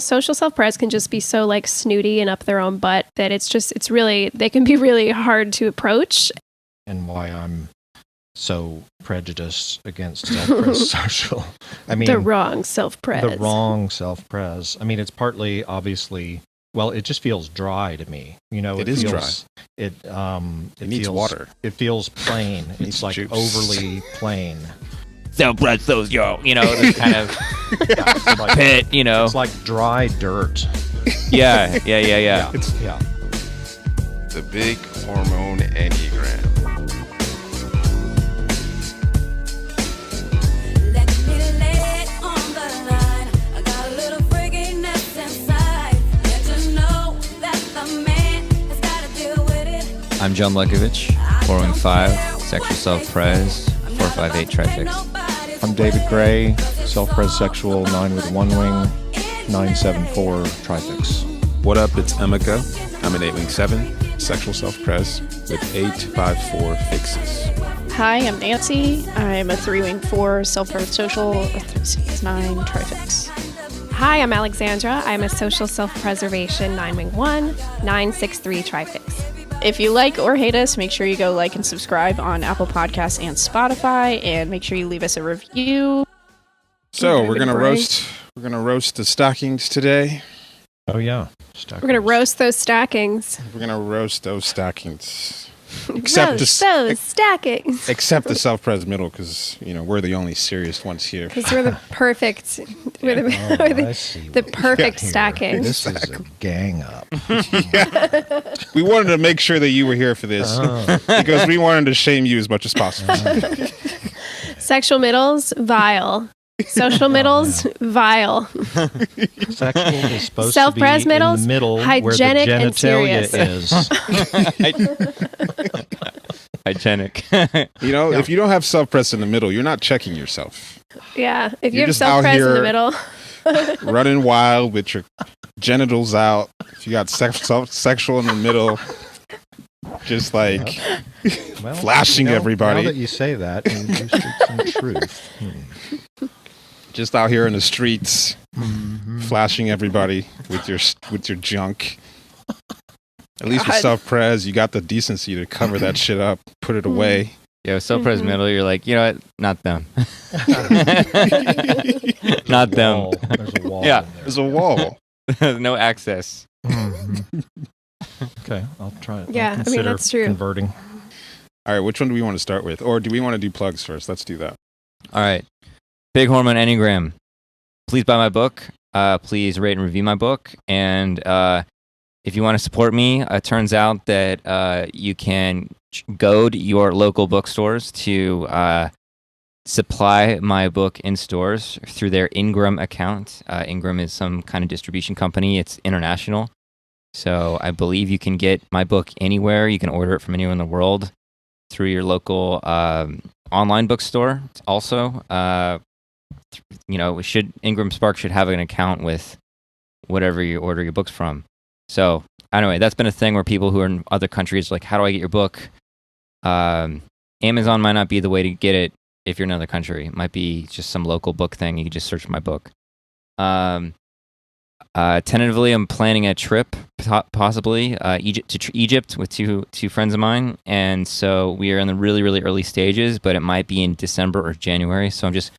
social self-pres can just be so like snooty and up their own butt that they can be really hard to approach. And why I'm so prejudiced against self-pres social. I mean, the wrong self-pres. I mean, it's partly obviously, well, it just feels dry to me. You know, it is feels, dry. It needs water. It feels plain. It's like juice. Overly plain. Self-pres social, this kind of like, pit, It's like dry dirt. Yeah. It's the big hormone enneagram. I'm John Lekovich, 415, sexual self-pres, 458 Trifix. I'm David Gray, self-pres sexual, 9 with 1 wing, 974 Trifix. What up, it's Emeka. I'm an 8-wing-7, sexual self-pres with 854 fixes. Hi, I'm Nancy. I'm a 3-wing-4 self-pres social, 369 Trifix. Hi, I'm Alexandra. I'm a social self-preservation 9-wing-1, 963 Trifix. If you like or hate us, make sure you go like and subscribe on Apple Podcasts and Spotify, and make sure you leave us a review. So we're gonna roast the stockings today. Oh yeah, we're gonna roast those stockings. We're gonna roast those stockings. Except those stockings. Except the self-pres middle, because we're the only serious ones here. Because we're the perfect. We're the perfect stacking. This is a gang up. We wanted to make sure that you were here for this because we wanted to shame you as much as possible. Sexual middles, vile. Social middles, vile. Sexual is supposed Self-pres to be middles, in the middle hygienic where the and serious. genitalia is. Hygienic. If you don't have self-pres in the middle, you're not checking yourself. Yeah, if you You're have just out self-pres in the here middle. running wild with your genitals out. If you got sexual in the middle, just like flashing everybody. Now that you say that, you speak some truth. Just out here in the streets, flashing everybody with your junk. At least with self-pres, you got the decency to cover that shit up, put it away. Yeah, with self-pres middle, you're like, you know what? Not them. Not them. There's a wall. Yeah, in there. There's a wall. No access. Okay, I'll try it. Yeah, I'll consider that's true. Converting. All right, which one do we want to start with? Or do we want to do plugs first? Let's do that. All right. Big Hormone Enneagram. Please buy my book. Please rate and review my book. And if you want to support me, it turns out that you can goad your local bookstores to supply my book in stores through their Ingram account. Ingram is some kind of distribution company. It's international. So I believe you can get my book anywhere. You can order it from anywhere in the world through your local online bookstore. Also, Ingram Spark should have an account with whatever you order your books from. So anyway, that's been a thing where people who are in other countries are like, how do I get your book? Amazon might not be the way to get it if you're in another country. It might be just some local book thing. You can just search for my book. Tentatively, I'm planning a trip, possibly Egypt with two friends of mine, and so we are in the really, really early stages, but it might be in December or January, so I'm just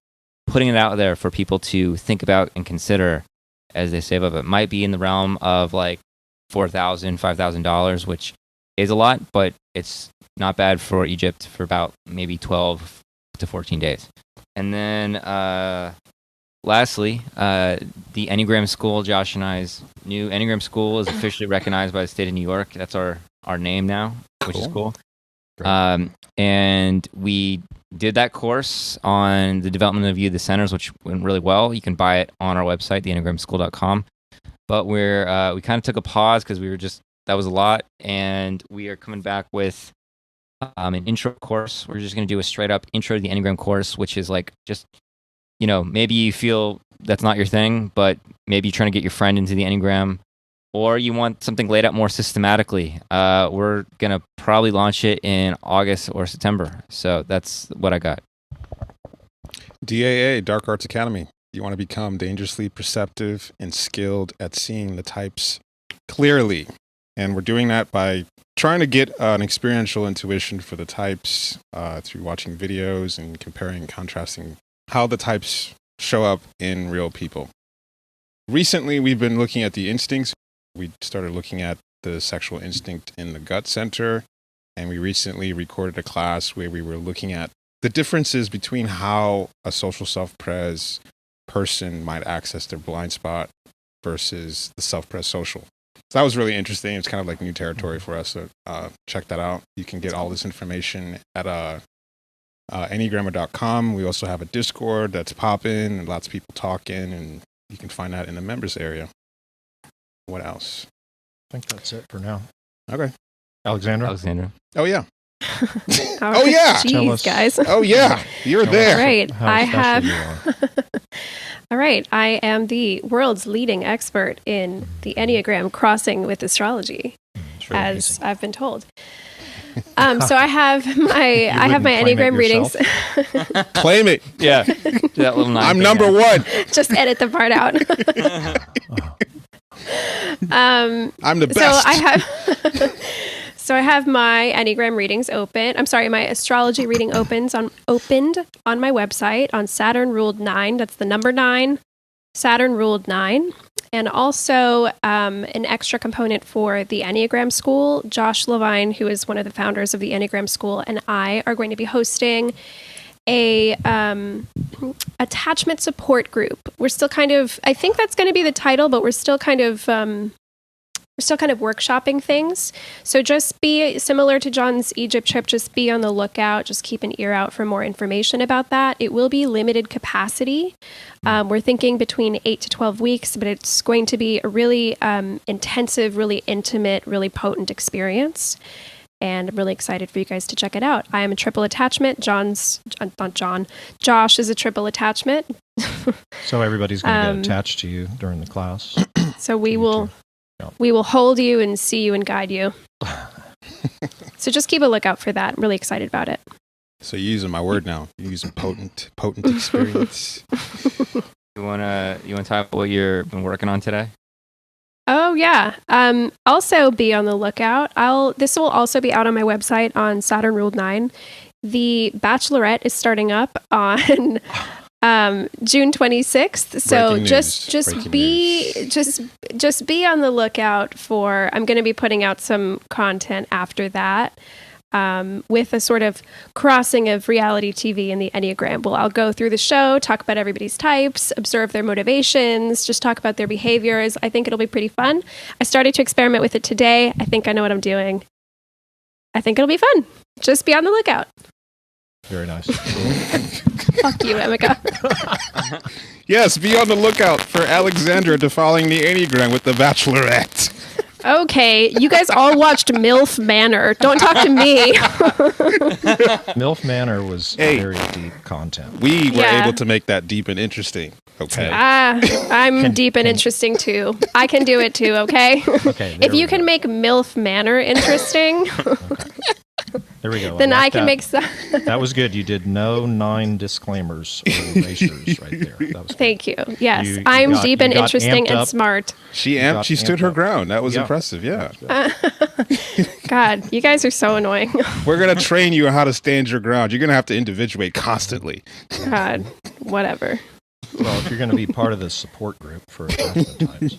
putting it out there for people to think about and consider as they save up. It might be in the realm of like $4,000, $5,000, which is a lot, but it's not bad for Egypt for about maybe 12 to 14 days. And then lastly, the Enneagram School, Josh and I's new Enneagram School, is officially recognized by the state of New York. That's our name now, which is cool. And we did that course on the development of the centers, which went really well. You can buy it on our website, theenneagramschool.com. But we kind of took a pause because that was a lot, and we are coming back with an intro course. We're just going to do a straight up intro to the Enneagram course, which is like just, maybe you feel that's not your thing, but maybe you're trying to get your friend into the Enneagram, or you want something laid out more systematically. We're going to probably launch it in August or September. So that's what I got. DAA, Dark Arts Academy. You want to become dangerously perceptive and skilled at seeing the types clearly. And we're doing that by trying to get an experiential intuition for the types through watching videos and comparing and contrasting how the types show up in real people. Recently, we've been looking at the instincts. We started looking at the sexual instinct in the gut center, and we recently recorded a class where we were looking at the differences between how a social self-pres person might access their blind spot versus the self-pres social. So that was really interesting. It's kind of like new territory for us. So check that out. You can get all this information at Enneagrammer.com. We also have a Discord that's popping and lots of people talking, and you can find that in the members area. What else? I think that's it for now. Okay. Alexandra. Oh, yeah. Oh yeah. Tell jeez, us. guys. Oh, yeah. You're there. Right. How I special have. you are. All right. I am the world's leading expert in the Enneagram crossing with astrology, It's really as amazing. I've been told. So I have my wouldn't claim it Enneagram readings. Claim it. Yeah. That little I'm number one. Just edit the part out. I'm the best. So I have. So I have my Enneagram readings open. I'm sorry, my astrology reading opened on my website on Saturn ruled 9. That's the number 9. Saturn ruled 9. And also an extra component for the Enneagram School. Josh Levine, who is one of the founders of the Enneagram School, and I are going to be hosting a attachment support group. We're still kind of, I think that's going to be the title, but we're still kind of workshopping things. So just be similar to John's Egypt trip. Just be on the lookout. Just keep an ear out for more information about that. It will be limited capacity. We're thinking between 8 to 12 weeks, but it's going to be a really intensive, really intimate, really potent experience. And I'm really excited for you guys to check it out. I am a triple attachment. Josh is a triple attachment. So everybody's going to get attached to you during the class. So we will Yep. hold you and see you and guide you. So just keep a lookout for that. I'm really excited about it. So you're using my word now. You're using potent experience. You wanna talk about what you've been working on today? Oh yeah. Also be on the lookout. This will also be out on my website on Saturn Ruled 9. The Bachelorette is starting up on June 26th. So Breaking just news. just be on the lookout for, I'm going to be putting out some content after that. With a sort of crossing of reality TV and the Enneagram. I'll go through the show, talk about everybody's types, observe their motivations, just talk about their behaviors. I think it'll be pretty fun. I started to experiment with it today. I think I know what I'm doing. I think it'll be fun. Just be on the lookout. Very nice. Fuck you, Emeka. Yes, be on the lookout for Alexandra defiling the Enneagram with the Bachelorette. Okay, you guys all watched MILF Manor. Don't talk to me. MILF Manor was very deep content. We were Yeah. able to make that deep and interesting. Okay. I'm deep and interesting too. I can do it too, okay? Okay, If you can make MILF Manor interesting, there we go. then like I can that. make some. That was good. You did no 9 disclaimers or erasures right there. That was good. Thank you. Yes, You I'm got- deep you and got interesting amped and up. smart. She got stood amped her up. ground. That was Yeah. impressive. Yeah. God, you guys are so annoying. We're going to train you on how to stand your ground. You're going to have to individuate constantly. God, whatever. Well, if you're going to be part of the support group for attachment types,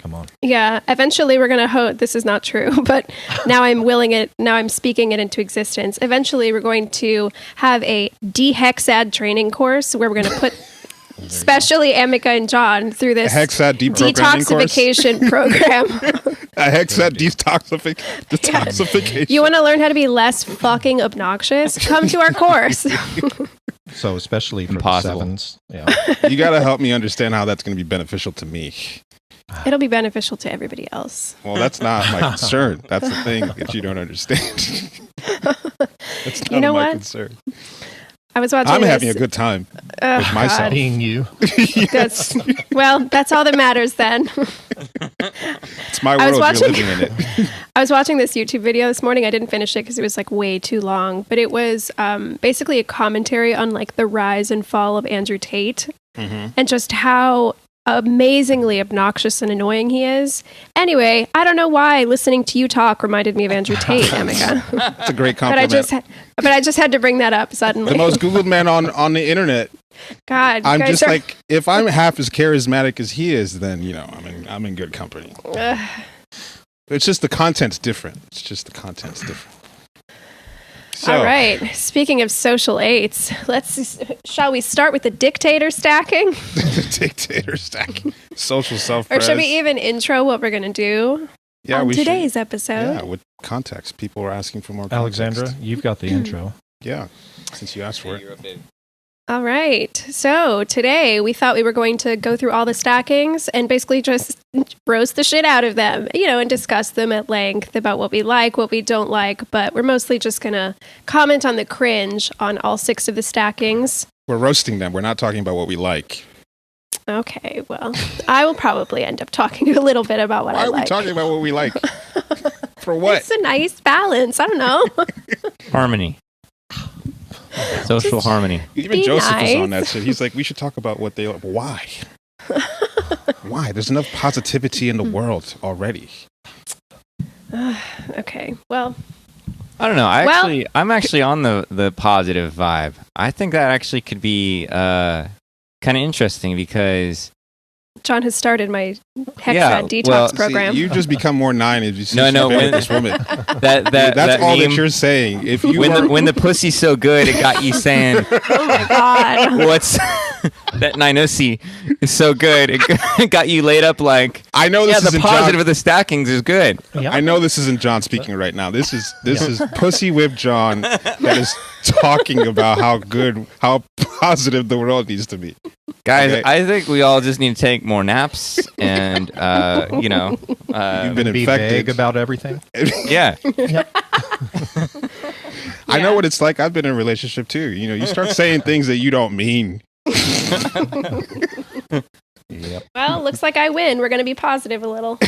come on. Yeah, eventually we're going to this is not true, but now I'm speaking it into existence. Eventually we're going to have a dehexad training course where we're going to put especially Emeka and John through this A Hexad deprogramming course. detoxification program. A Hexad detoxification. You want to learn how to be less fucking obnoxious? Come to our course. So especially for Impossible. the 7s. Yeah. You got to help me understand how that's going to be beneficial to me. It'll be beneficial to everybody else. Well, that's not my concern. That's the thing that you don't understand. That's not You know my what? concern. I was watching I'm this. having a good time with myself. Being you. That's all that matters then. It's my I was world. You're watching- living in it. I was watching this YouTube video this morning. I didn't finish it because it was like way too long, but it was basically a commentary on like the rise and fall of Andrew Tate. and just how amazingly obnoxious and annoying he is. Anyway, I don't know why listening to you talk reminded me of Andrew Tate, Emeka. That's a great compliment. But I just had to bring that up suddenly. The most Googled man on the internet. God, I'm just like, if I'm half as charismatic as he is, then I'm in good company. It's just the content's different. So, all right. Speaking of social eights, shall we start with the dictator stacking? The dictator stacking. Social self-pres. Or should we even intro what we're going to do on today's episode? Yeah, with context. People are asking for more context. Alexandra, you've got the intro. Yeah, since you asked for it. All right. So today we thought we were going to go through all the stackings and basically just roast the shit out of them, and discuss them at length about what we like, what we don't like. But we're mostly just going to comment on the cringe on all 6 of the stackings. We're roasting them. We're not talking about what we like. Okay. Well, I will probably end up talking a little bit about what I like. Why are we talking about what we like? For what? It's a nice balance. I don't know. Harmony. Social harmony. Even Joseph was on that shit. He's like, we should talk about what they like. Why? Why? There's enough positivity in the world already. Okay. Well, I don't know. I'm actually on the positive vibe. I think that actually could be kind of interesting because John has started my Hexa detox program. See, you just become more 9 if you see this woman. That's all meme, that you're saying. If you when the pussy's so good, it got you saying, "Oh my god, what's that 9OC is so good?" It got you laid up like. I know this the positive of the stackings is good. Yeah. I know this isn't John speaking right now. This is Pussy Whip John that is talking about how positive the world needs to be. Guys, okay. I think we all just need to take more naps and, you've been be infected. vague about everything. Yeah. I know what it's like. I've been in a relationship too. You start saying things that you don't mean. Yep. Well, looks like I win. We're going to be positive a little.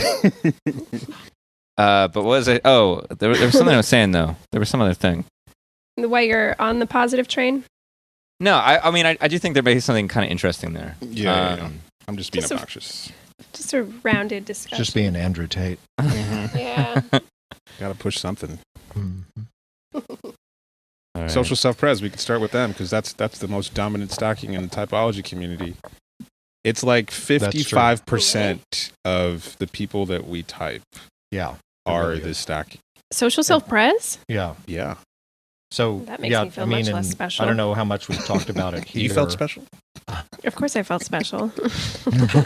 But what was it? Oh, there was something I was saying, though. There was some other thing. The way you're on the positive train? No, I mean, I do think there may be something kind of interesting there. Yeah. I'm just being obnoxious. Just a rounded discussion. Just being Andrew Tate. Yeah. Got to push something. Right. Social self-pres, we can start with them because that's the most dominant stacking in the typology community. It's like 55% of the people that we type are really this stacking. Social self-pres? Yeah. Yeah. So that makes me feel much less special. I don't know how much we've talked about it here. You felt special? Of course I felt special.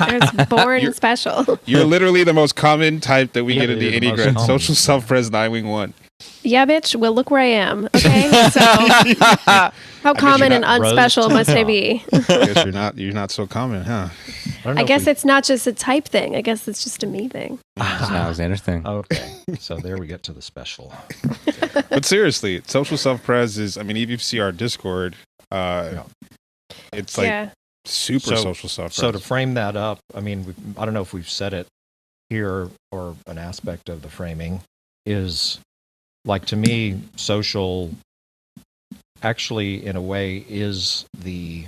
I was born special. You're literally the most common type that we get in the Enneagram. Social self-pres 9-wing-1. Yeah, bitch. Well, look where I am. Okay, so how common and unspecial must I be? I guess you're not so common, huh? I guess it's not just a type thing. I guess it's just a me thing. It's an Alexander thing. Okay, so there we get to the special. But seriously, social self-pres is, if you see our Discord, it's like super social self-pres. So to frame that up, I don't know if we've said it here or an aspect of the framing is, like, to me, social actually, in a way, is the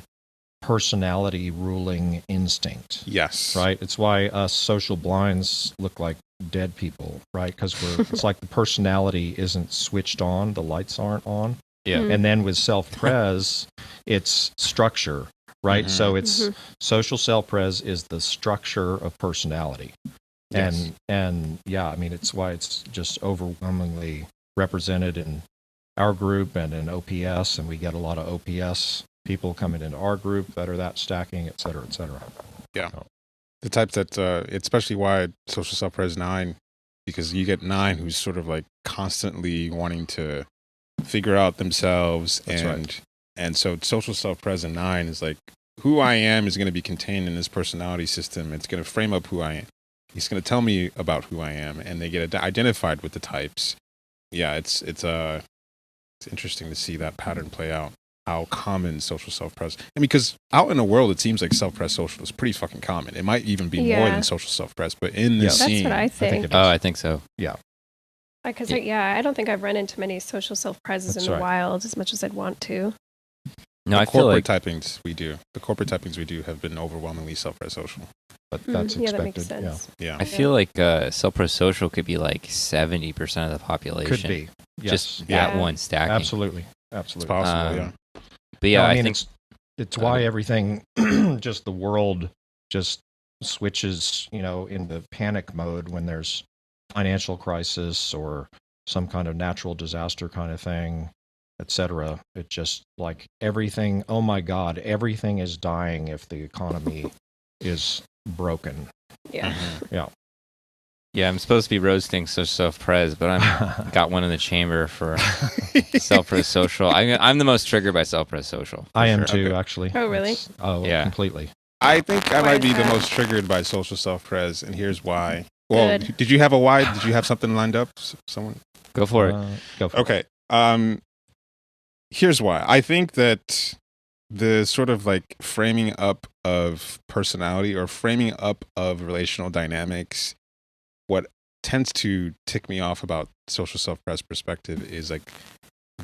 personality ruling instinct. Yes. Right? It's why us social blinds look like dead people, right? Because it's like the personality isn't switched on, the lights aren't on. Yeah. And then with self-pres, it's structure, right? So it's social self-pres is the structure of personality. Yes. And it's why it's just overwhelmingly represented in our group and in OPS, and we get a lot of OPS people coming into our group that are that stacking, et cetera, et cetera. Yeah. The types that, especially why social self-pres 9, because you get 9 who's sort of like constantly wanting to figure out themselves. And so social self-pres 9 is like, who I am is going to be contained in this personality system. It's going to frame up who I am. He's going to tell me about who I am, and they get identified with the types. Yeah, it's interesting to see that pattern play out. How common social self-pres. Because out in the world, it seems like self-pres social is pretty fucking common. It might even be more than social self-pres, but in this scene, that's what I think. I think so. Yeah. Because I don't think I've run into many social self-preses in the wild as much as I'd want to. No, The I feel corporate like typings we do. The corporate typings we do have been overwhelmingly self-pres social. But that's Yeah, expected. that makes sense. Yeah. I feel like self-pres social could be like 70% of the population. Could be. Yes. Just Yeah. that one stacking. Absolutely. It's Absolutely. possible, yeah. But yeah, No, I mean, think it's why everything, just the world just switches, into panic mode when there's financial crisis or some kind of natural disaster kind of thing, etc. It just like everything, oh my God, everything is dying if the economy is broken. Yeah. yeah, I'm supposed to be roasting self-pres, but I'm got one in the chamber for self-pres social. I'm the most triggered by self-pres social. I am sure. too, Okay. actually. Oh, really? Yeah. Completely. I think I Why might is be the that? most triggered by social self-pres, and here's why. Well, Good. did you have a why? Did you have something lined up? Someone? Go for it. Go for it. Okay. Here's why. I think that the sort of like framing up of personality or framing up of relational dynamics, what tends to tick me off about social self-pres perspective is like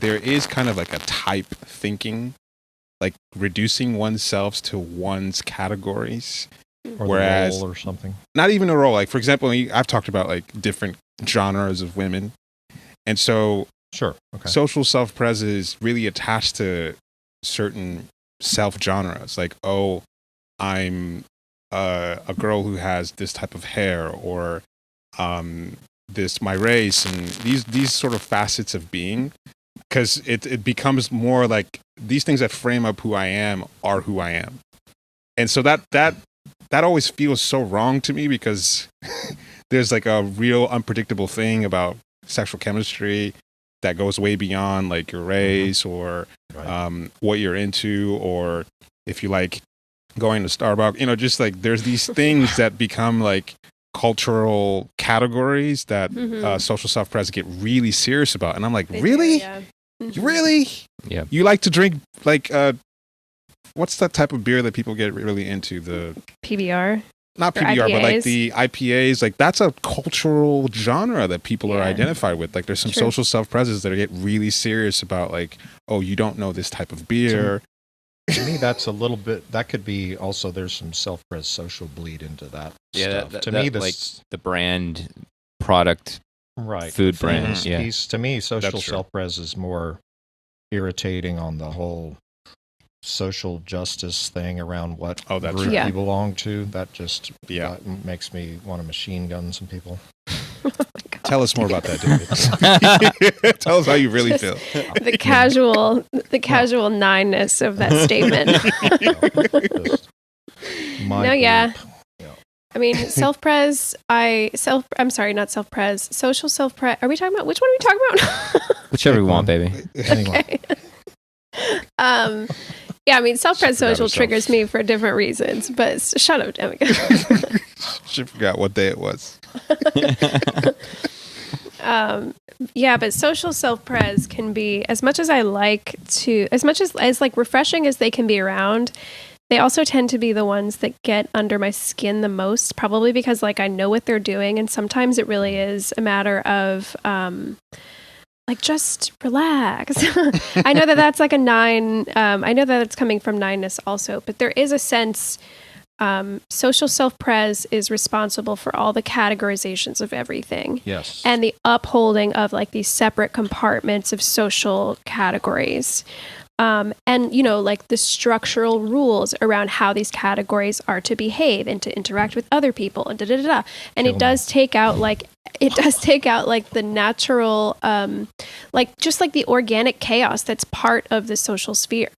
there is kind of like a type thinking, like reducing oneself to one's categories. Or Whereas- the role or something. Not even a role. Like, for example, I've talked about like different genres of women. And so Sure. Okay. social self-pres is really attached to certain self-genres. Like, oh, I'm a girl who has this type of hair, or this my race, and these sort of facets of being. Because it becomes more like these things that frame up who I am are who I am. And so that always feels so wrong to me, because there's like a real unpredictable thing about sexual chemistry that goes way beyond like your race or Right. what you're into, or if you like going to Starbucks, just like there's these things that become like cultural categories that Mhm. social self-pres get really serious about. And I'm like, They do, really? yeah. Mhm. You really? Yeah. You like to drink like what's that type of beer that people get really into? The PBR. not Or PBR, but like IPAs? the IPAs. Like that's a cultural genre that people are Yeah. identified with. Like there's some True. social self-preses that get really serious about like, oh, you don't know this type of beer. To me, that's a little bit. That could be also. There's some self-pres social bleed into that Yeah, stuff. that- to that, me, this like the brand product right food the brand, fitness yeah. piece. To me, social That's true. self-pres is more irritating on the whole social justice thing around what Oh, that's group true. Yeah. you belong to. That just Yeah. that makes me want to machine gun some people. Oh my God. Tell us more about that, David. Tell us how you really feel. The casual nine-ness of that statement. Just my No, yeah. group. I mean, self-pres, I'm sorry, not self-pres, social self-pres. Are we talking about, which one are we talking about? whichever Pick we want, one. baby. Anyway, Yeah, I mean, self-pres Forgot social herself. triggers me for different reasons, but shut up, Danica. She forgot what day it was. Yeah, but social self-pres can be, as much as like refreshing as they can be around, they also tend to be the ones that get under my skin the most, probably because like I know what they're doing, and sometimes it really is a matter of like just relax. I know that that's like a 9. I know that it's coming from 9ness also, but there is a sense social self-pres is responsible for all the categorizations of everything. yes. And the upholding of like these separate compartments of social categories. And, like the structural rules around how these categories are to behave and to interact with other people and da-da-da-da. And Kill it does take out like the natural, like just like the organic chaos that's part of the social sphere.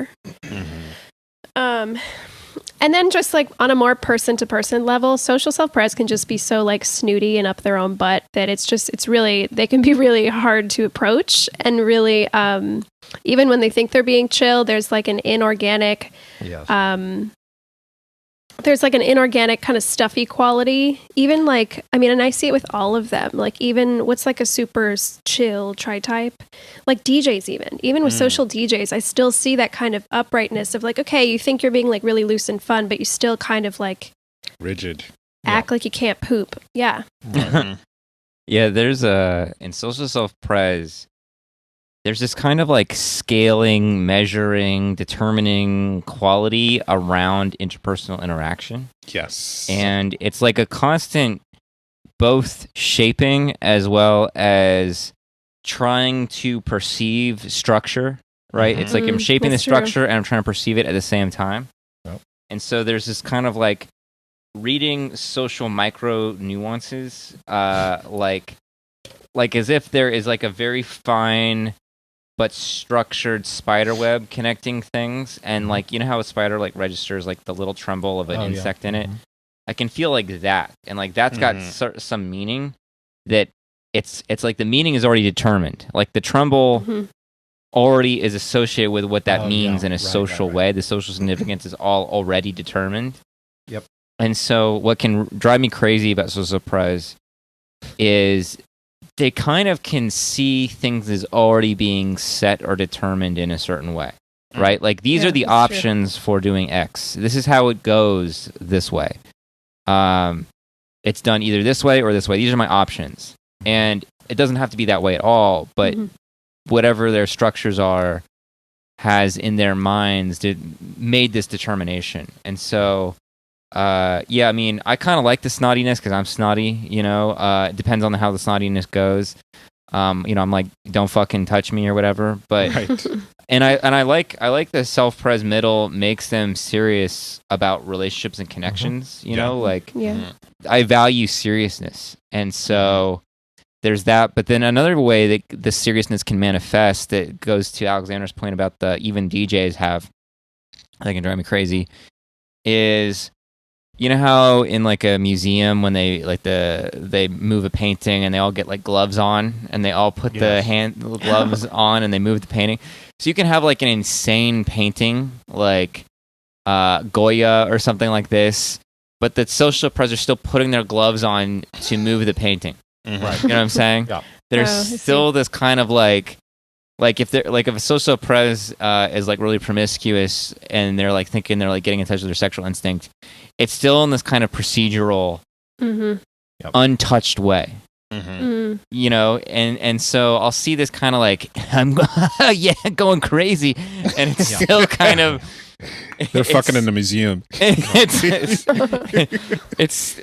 And then just like on a more person-to-person level, social self-pres can just be so like snooty and up their own butt that they can be really hard to approach, and really, even when they think they're being chill, there's like an inorganic, yes. kind of stuffy quality. Even like, I mean, and I see it with all of them. Like even what's like a super chill tri-type, like DJs even with social DJs, I still see that kind of uprightness of like, okay, you think you're being like really loose and fun, but you still kind of like Rigid. act like you can't poop. Yeah. Yeah, there's in social self-pres, there's this kind of like scaling, measuring, determining quality around interpersonal interaction. Yes. And it's like a constant both shaping as well as trying to perceive structure, right? It's like I'm shaping the That's true. structure and I'm trying to perceive it at the same time. Yep. And so there's this kind of like reading social micro nuances, like as if there is like a very fine but structured spider web connecting things, and like you know how a spider like registers like the little tremble of an insect in it. I can feel like that, and like that's got some meaning that it's like the meaning is already determined. Like the tremble already is associated with what that means in a social way. The social significance is all already determined. Yep. And so what can drive me crazy about social surprise is they kind of can see things as already being set or determined in a certain way, right? Like these are the options for doing X. This is how it goes this way. It's done either this way or this way. These are my options. And it doesn't have to be that way at all, but whatever their structures are has in their minds made this determination. And so, I mean, I kind of like the snottiness because I'm snotty, you know. It depends on how the snottiness goes. You know, I'm like, don't fucking touch me or whatever. But and I like the self-pres middle makes them serious about relationships and connections. You know, like I value seriousness, and so there's that. But then another way that the seriousness can manifest that goes to Alexander's point about the even DJs have, that can drive me crazy, is, you know how in like a museum when they like they move a painting and they all get like gloves on and they all put the gloves on and they move the painting. So you can have like an insane painting like Goya or something like this, but the social pres are still putting their gloves on to move the painting. Right. You know what I'm saying? Yeah. There's still this kind of like if they're like if a social pres is like really promiscuous and they're like thinking they're like getting in touch with their sexual instinct, it's still in this kind of procedural, untouched way. You know, and so I'll see this kind of like I'm going crazy, and it's still kind of they're fucking in the museum. It's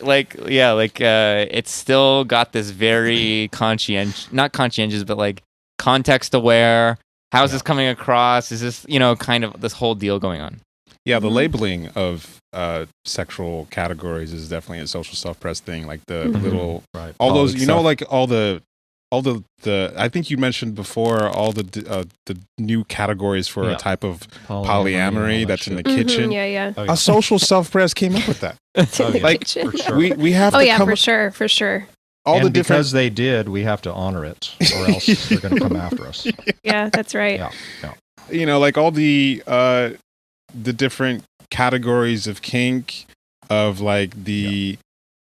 like it's still got this very not conscientious, but like context aware. How is this coming across? Is this, you know, kind of this whole deal going on? Yeah, the labeling of sexual categories is definitely a social self-pres thing. Like the little, all those, you know, like all the I think you mentioned before all the new categories for a type of polyamory that's in the kitchen. A social self-pres came up with that. Like for sure. we have to come for sure. All the different, because they did, we have to honor it, or else they're going to come after us. Yeah, that's right. Yeah. You know, like all the different categories of kink, of like the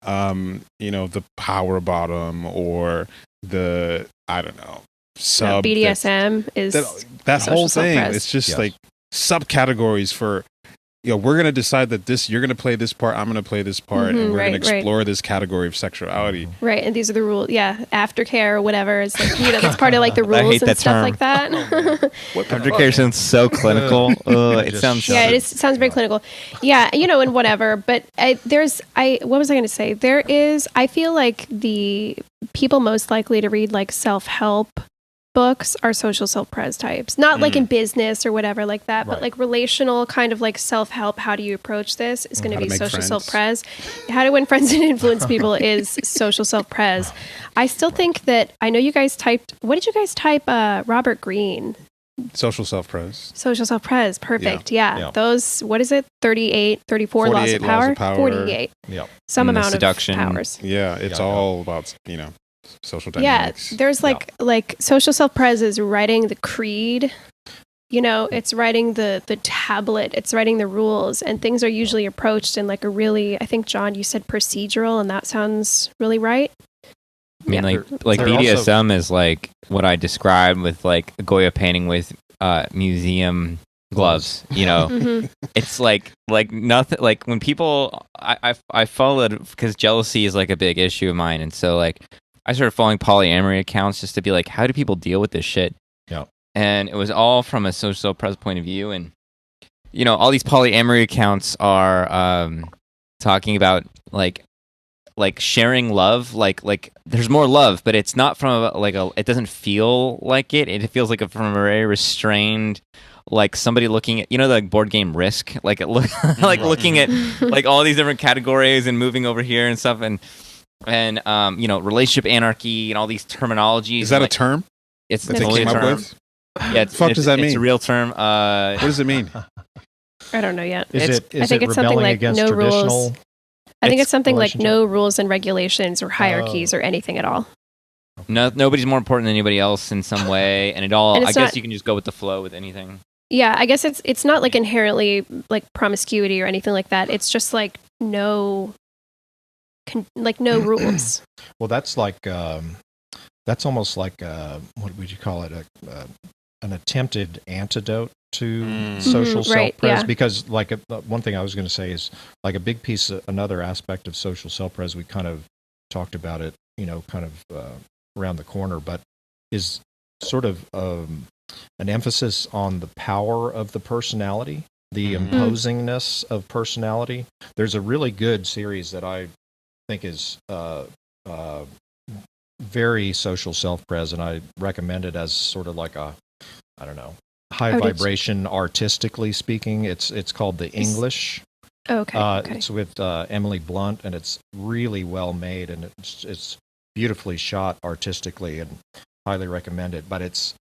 you know, the power bottom or the, I don't know, sub BDSM is that whole thing. self-pres. It's just like subcategories for, you know, we're going to decide that you're going to play this part, I'm going to play this part, and we're going to explore this category of sexuality. Right, and these are the rules. Yeah, aftercare or whatever. It's like, you know, that's part of like the rules and stuff like that. Aftercare sounds so clinical. It sounds it sounds very clinical. Yeah, you know, and whatever. But what was I going to say? I feel like the people most likely to read like self-help books are social self-pres types, not like in business or whatever like that, but like relational kind of like self-help. How do you approach this? Is going to be social self-pres. How to win friends and influence people is social self-pres. I still think that, I know you guys typed, what did you guys type? Robert Greene. Social self-pres. Social self-pres. Perfect. Yeah. Those, what is it? 34 laws of power? 48. Yeah. Some amount seduction. of powers. Yeah. It's all about, you know, social dynamics. Yeah, there's like social self-pres is writing the creed, you know, it's writing the tablet, it's writing the rules, and things are usually approached in like a really, I think, John, you said procedural, and that sounds really right. I mean, like BDSM is like what I described with like a Goya painting with museum gloves, you know. It's like nothing, like when people, I followed, because jealousy is like a big issue of mine, and so like I started following polyamory accounts just to be like, how do people deal with this shit? Yeah. and it was all from a social self-pres point of view. And all these polyamory accounts are talking about like sharing love, like there's more love, but it's not from it doesn't feel like it. It feels like from a very restrained, like somebody looking at the board game Risk, like looking at like all these different categories and moving over here and stuff, and relationship anarchy and all these terminologies. Is that a term? It's that they totally came a up term. with? Yeah, the fuck does that mean? It's a real term. What does it mean? I don't know yet. Is I think it it's something rebelling like against no traditional? rules. I think it's something like relationship? no rules and regulations or hierarchies or anything at all. No, nobody's more important than anybody else in some way, and it all. And I it's guess not- you can just go with the flow with anything. Yeah, I guess it's not like inherently like promiscuity or anything like that. It's just like no rules. Well, that's like that's almost like what would you call it? An attempted antidote to social right, self-pres, yeah. because like one thing I was going to say is like a big piece, another aspect of social self-pres. We kind of talked about it, kind of around the corner, but is sort of an emphasis on the power of the personality, the imposingness of personality. There's a really good series that I think is very social self-pres, and I recommend it as sort of like a, I don't know, high vibration, artistically speaking. It's called The English. Okay. It's with Emily Blunt, and it's really well made, and it's beautifully shot artistically, and highly recommend it. But it's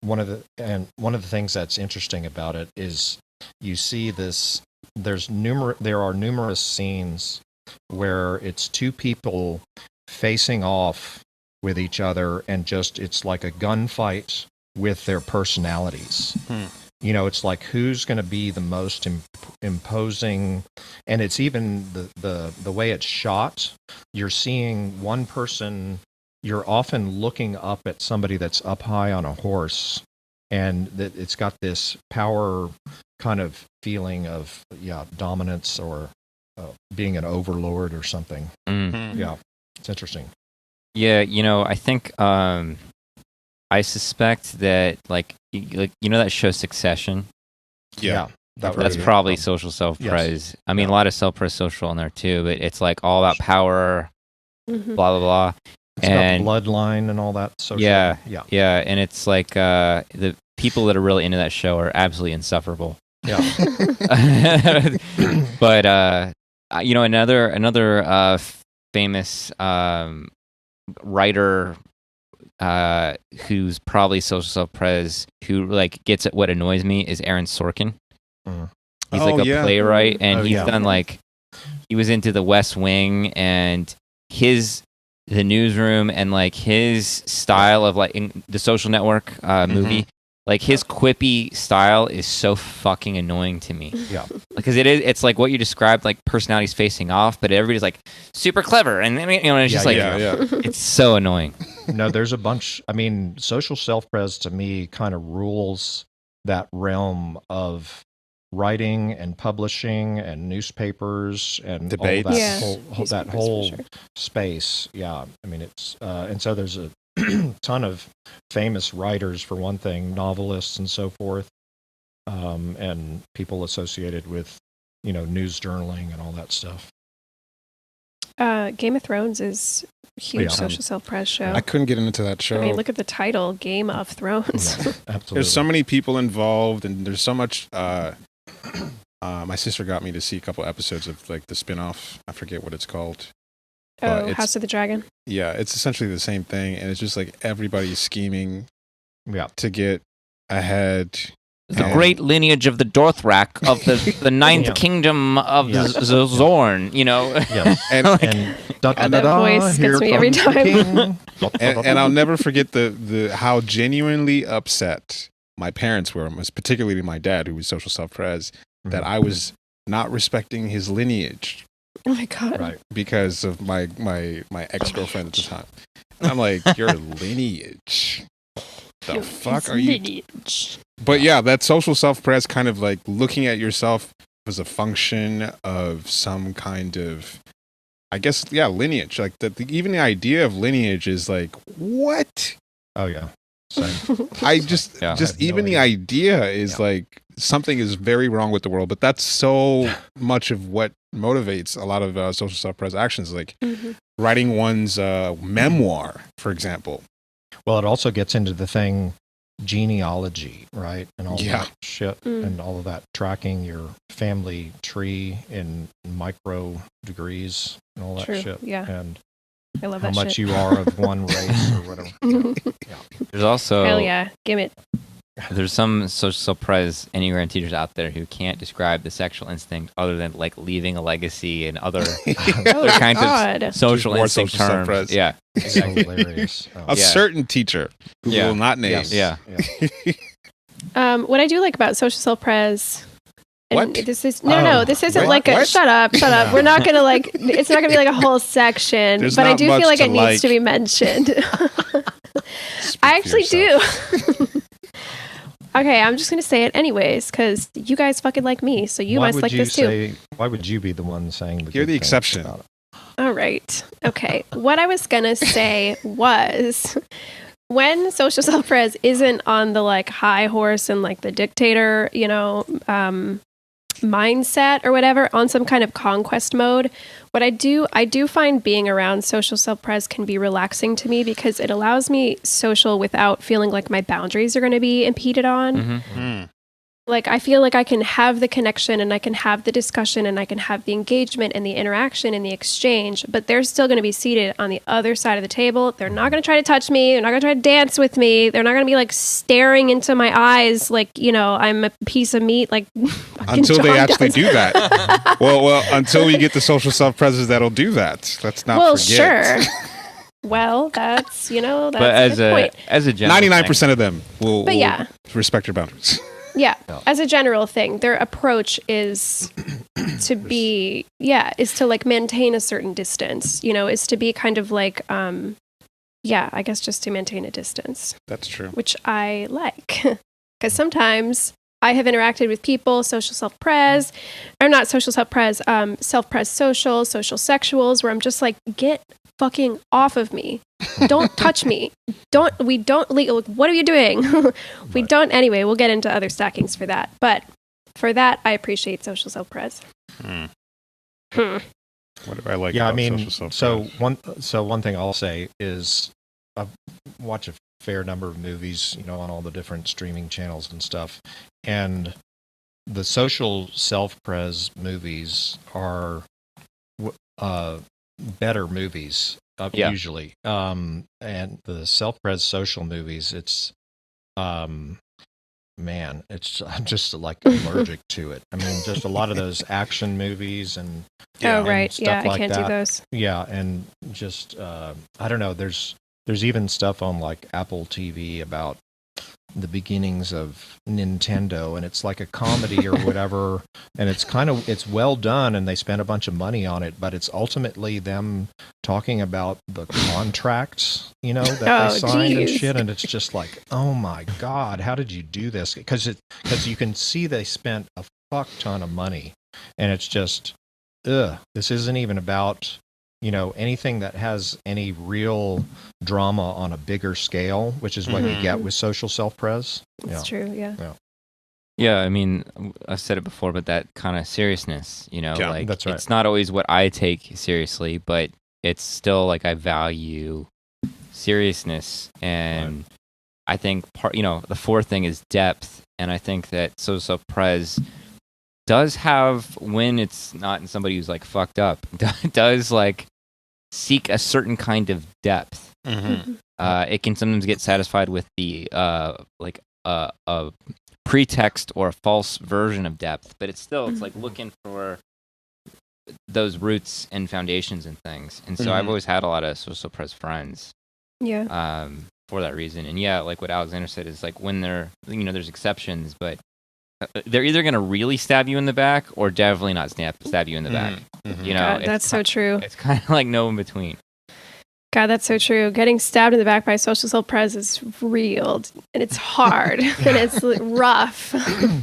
one of the things that's interesting about it is you see this. There are numerous scenes where it's two people facing off with each other, and just it's like a gunfight with their personalities. It's like who's going to be the most imposing, and it's even the way it's shot. You're seeing one person. You're often looking up at somebody that's up high on a horse, and that it's got this power kind of feeling of dominance or being an overlord or something. Yeah, it's interesting. Yeah, I think I suspect that like that show Succession. Yeah. That's probably social self-pres. Yes. I mean, a lot of self-pres social in there too, but it's like all about power, blah blah blah. It's and got bloodline and all that. Social. Yeah, and it's like the people that are really into that show are absolutely insufferable. Yeah. But another famous writer who's probably social self-pres who like gets at what annoys me is Aaron Sorkin. He's like a playwright, and he's done like he was into The West Wing and The Newsroom, and like his style of like in The Social Network movie. Like his quippy style is so fucking annoying to me. Yeah. Because it's like what you described, like personalities facing off, but everybody's like super clever, and I mean, it's just it's so annoying. No, there's a bunch. I mean, social self-pres to me kind of rules that realm of writing and publishing and newspapers and debates. all that whole space. Yeah, I mean it's and so there's a ton of famous writers, for one thing, novelists and so forth, and people associated with news journaling and all that stuff. Game of Thrones is a huge social self-pres show. I couldn't get into that show. I mean, look at the title, Game of Thrones. Yeah, absolutely. There's so many people involved, and there's so much. My sister got me to see a couple episodes of like the spin-off. I forget what it's called. House of the Dragon. Yeah, it's essentially the same thing, and it's just like everybody's scheming to get ahead. The great lineage of the Dorthrak of the ninth kingdom of the Zorn, Yes. And That voice gets me every time. and I'll never forget the how genuinely upset my parents were, particularly my dad, who was social self-pres, that I was not respecting his lineage. Oh my god! Right, because of my ex-girlfriend at the time. And I'm like, your lineage. The fuck are you? Lineage. But yeah, that social self-pres kind of like looking at yourself as a function of some kind of, I guess, lineage. Like even the idea of lineage is like, what? Oh yeah. I just Yeah. just I have no even the idea is like something is very wrong with the world, but that's so much of what motivates a lot of social self-pres actions, like writing one's memoir, for example. Well, it also gets into the thing genealogy, right? And all Yeah. that shit and all of that, tracking your family tree in micro degrees and all that True. shit. Yeah. And I love how that much shit. you are of one race or whatever. There's also Hell yeah. Give it. there's some social self-pres Enneagram teachers out there who can't describe the sexual instinct other than like leaving a legacy and other Oh, kinds God. of social More instinct social terms. self-pres. Yeah. It's hilarious. Oh. A certain teacher who we Yeah. will not name. Yeah. What I do like about social self-pres. And What? this is no. This isn't What? like a What? shut up. We're not gonna like. It's not gonna be like a whole section. There's but I not do much feel like to it needs to be mentioned. Speak I for actually yourself. do. Okay, I'm just gonna say it anyways because you guys fucking like me, so you Why must would like you this too. say? Why would you be the one saying the You're good the things exception. about it? All right. Okay. What I was going to say was when social self-pres isn't on the like high horse and like the dictator, mindset or whatever, on some kind of conquest mode, what I do find being around social self-pres can be relaxing to me because it allows me social without feeling like my boundaries are going to be impeded on. Mm. Like, I feel like I can have the connection and I can have the discussion and I can have the engagement and the interaction and the exchange, but they're still going to be seated on the other side of the table. They're not going to try to touch me. They're not going to try to dance with me. They're not going to be like staring into my eyes like, I'm a piece of meat. Like, Until they John actually does. do that. well, until we get the social self-pres that'll do that. Let's not forget. Sure. Well, that's, that's But a good point. as a general 99% of them will yeah. respect your boundaries. Yeah. As a general thing, their approach is to be, is to like maintain a certain distance, is to be kind of like, I guess just to maintain a distance, That's true. which I like. Because sometimes I have interacted with people, social self-pres, or not social self-pres, self-pres social sexuals, where I'm just like, get fucking off of me. Don't touch me. We don't what are you doing? We don't. Anyway, we'll get into other stackings for that. But for that, I appreciate social self-pres. What do I like Yeah, I about mean, social self-pres? so one thing I'll say is I watch a fair number of movies, on all the different streaming channels and stuff, and the social self-pres movies are better movies usually, and the self-pres social movies, it's man, I'm just like allergic to it. I mean, just a lot of those action movies and right. stuff Yeah, I like can't that. do those. Yeah, and just I don't know. There's even stuff on like Apple TV about the beginnings of Nintendo, and it's like a comedy or whatever, and it's well done, and they spent a bunch of money on it, but it's ultimately them talking about the contracts, that they signed and geez. shit, and it's just like, oh my god, how did you do this? Because you can see they spent a fuck ton of money, and it's just, this isn't even about anything that has any real drama on a bigger scale, which is what you get with social self-pres. That's true. Yeah. Yeah, I mean, I've said it before, but that kind of seriousness, like that's right. it's not always what I take seriously, but it's still like I value seriousness, and I think the fourth thing is depth, and I think that social self-pres does have, when it's not in somebody who's like fucked up, does like seek a certain kind of depth. It can sometimes get satisfied with the a pretext or a false version of depth, but it's like looking for those roots and foundations and things. And so I've always had a lot of social self-pres friends. Yeah. For that reason. And like what Alexander said is like when there's exceptions, but they're either going to really stab you in the back or definitely not stab you in the back. God, that's so true. It's kind of like no in between. God, that's so true. Getting stabbed in the back by social self-pres is real, and it's hard, and it's rough.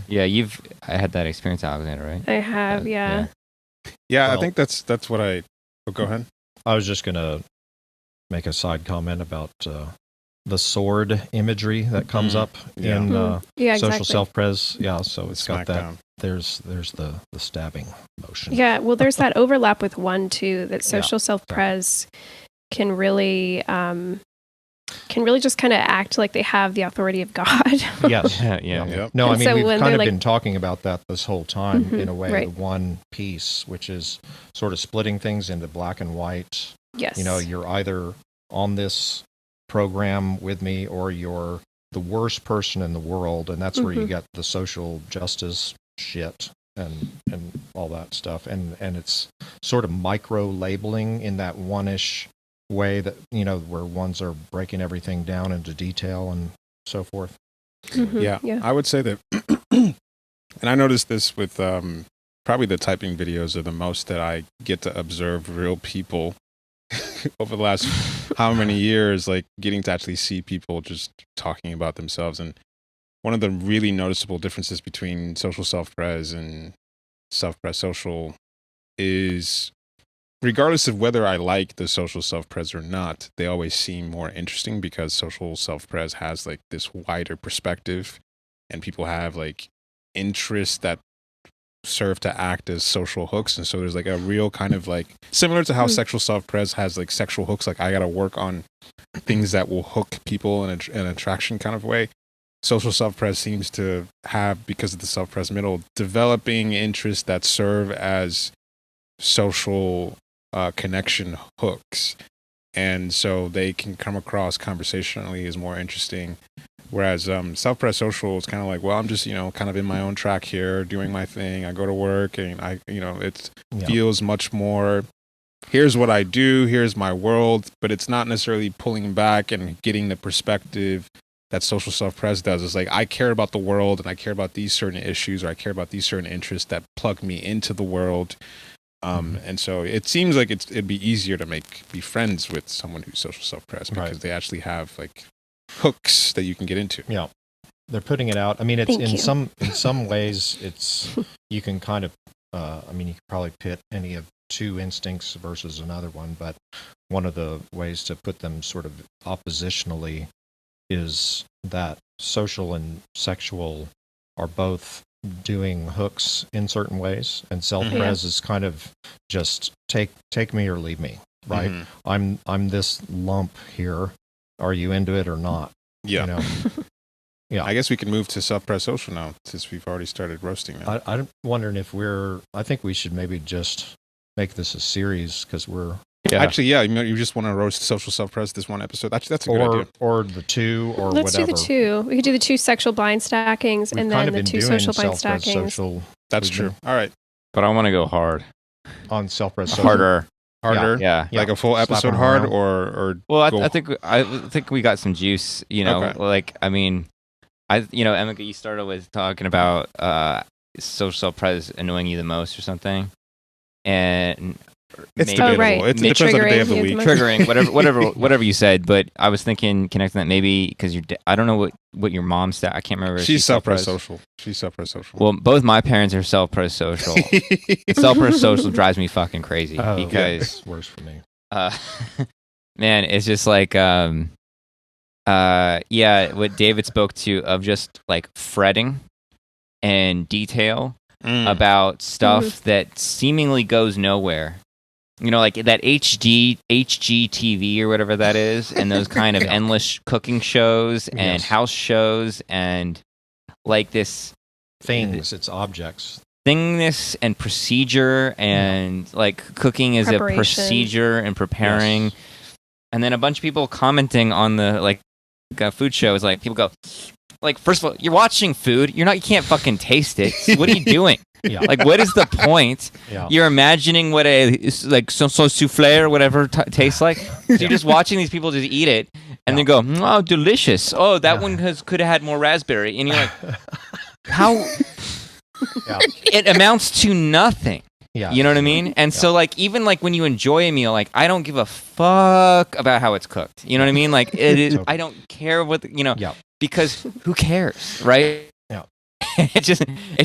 Yeah, I had that experience, Alexander, right? I have, yeah. Yeah, Well, I think that's what I... Oh, go ahead. I was just gonna make a side comment about the sword imagery that comes up Yeah. in Yeah, social exactly. self-pres. Yeah, so it's got that. Smackdown. There's the stabbing motion. Yeah, well, there's that overlap with one too. That social self-pres can really just kind of act like they have the authority of God. Yes. Yeah. Yep. No, I And mean, so we've when kind they're of like- been talking about that this whole time, Mhm, in a way, right. the one piece, which is sort of splitting things into black and white. Yes. You know, you're either on this program with me or you're the worst person in the world, and that's where you get the social justice shit and all that stuff. And it's sort of micro labeling in that one-ish way that, you know, where ones are breaking everything down into detail and so forth. Mhm, Yeah, I would say that, and I noticed this with probably the typing videos are the most that I get to observe real people over the last how many years, like getting to actually see people just talking about themselves. And one of the really noticeable differences between social self-pres and self-pres social is, regardless of whether I like the social self-pres or not, they always seem more interesting because social self-pres has like this wider perspective and people have like interests that serve to act as social hooks. And so there's like a real kind of like, similar to how sexual self-pres has like sexual hooks, like I got to work on things that will hook people in an attraction kind of way. Social self-pres seems to have, because of the self-pres middle, developing interests that serve as social connection hooks, and so they can come across conversationally as more interesting, whereas self-pres social is kind of like, well, I'm just, you know, kind of in my own track here doing my thing. I go to work and I, you know, it feels much more, here's what I do, here's my world, but it's not necessarily pulling back and getting the perspective that social self-pres does. Is like, I care about the world and I care about these certain issues, or I care about these certain interests that plug me into the world. And so it seems like it'd be easier to be friends with someone who's social self-pres because they actually have like hooks that you can get into. Yeah, they're putting it out. I mean, it's Thank you. in some ways, it's you can kind of. I mean, you could probably pit any of two instincts versus another one, but one of the ways to put them sort of oppositionally is that social and sexual are both doing hooks in certain ways, and self-pres is kind of just take me or leave me, right? I'm this lump here. Are you into it or not? Yeah. You know? Yeah. I guess we can move to self-pres social now, since we've already started roasting now. I'm wondering if I think we should maybe just make this a series, because we're Actually, yeah, you just want to roast social self-pres this one episode. Actually, that's a good idea. or the two, or Let's whatever. do the two. We could do the two sexual blind stackings, We've and kind then of the been two doing social blind self-pres stackings. social That's true. All right. But I want to go hard. on self-pres social. Harder. Harder. Yeah. Like a full Slap episode 'em hard, around. or Well, go- I think we got some juice. You know, Okay. like, I mean, Emeka, you started with talking about social self-pres annoying you the most or something, and it's maybe- debatable. right. It depends on the day of the Triggering week. you the triggering whatever you said. But I was thinking, connecting that maybe because I don't know what your mom's stat. I can't remember. if She's self-pres self-pres. social. She's self-pres social. Well, both my parents are self-pres social. Self-pres social drives me fucking crazy because it's worse for me. man, it's just like what David spoke to of just like fretting and detail about stuff that seemingly goes nowhere. You know, like that HGTV or whatever that is, and those kind of endless cooking shows and house shows, and like this Things, it's objects. thingness and procedure, and like cooking is a Preparation. procedure and preparing. And then a bunch of people commenting on the like food show is like, people go like, first of all, you're watching food, you can't fucking taste it. So what are you doing? Yeah. Like, what is the point? Yeah. You're imagining what a like so souffle or whatever tastes like. So you're just watching these people just eat it, and then go, oh, delicious. Oh, that one could have had more raspberry, and you're like, how? Yeah. It amounts to nothing. Yeah. You know what I mean? And so, like, even like when you enjoy a meal, like, I don't give a fuck about how it's cooked. You know what I mean? Like, it is. I don't care what Yeah. because who cares, right? Yeah. It's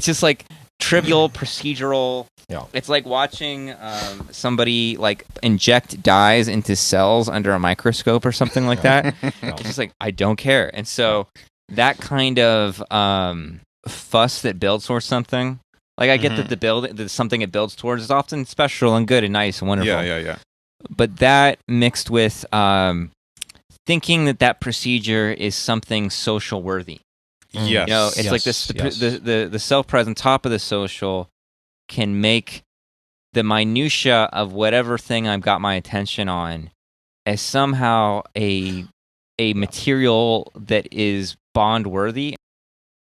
just like trivial, procedural. Yeah. It's like watching somebody like inject dyes into cells under a microscope or something like that. It's just like, I don't care. And so that kind of fuss that builds towards something, like I get that something it builds towards is often special and good and nice and wonderful. Yeah. But that mixed with thinking that procedure is something social worthy. Yes. You know, it's like this the self-pres on top of the social can make the minutia of whatever thing I've got my attention on as somehow a material that is bond worthy.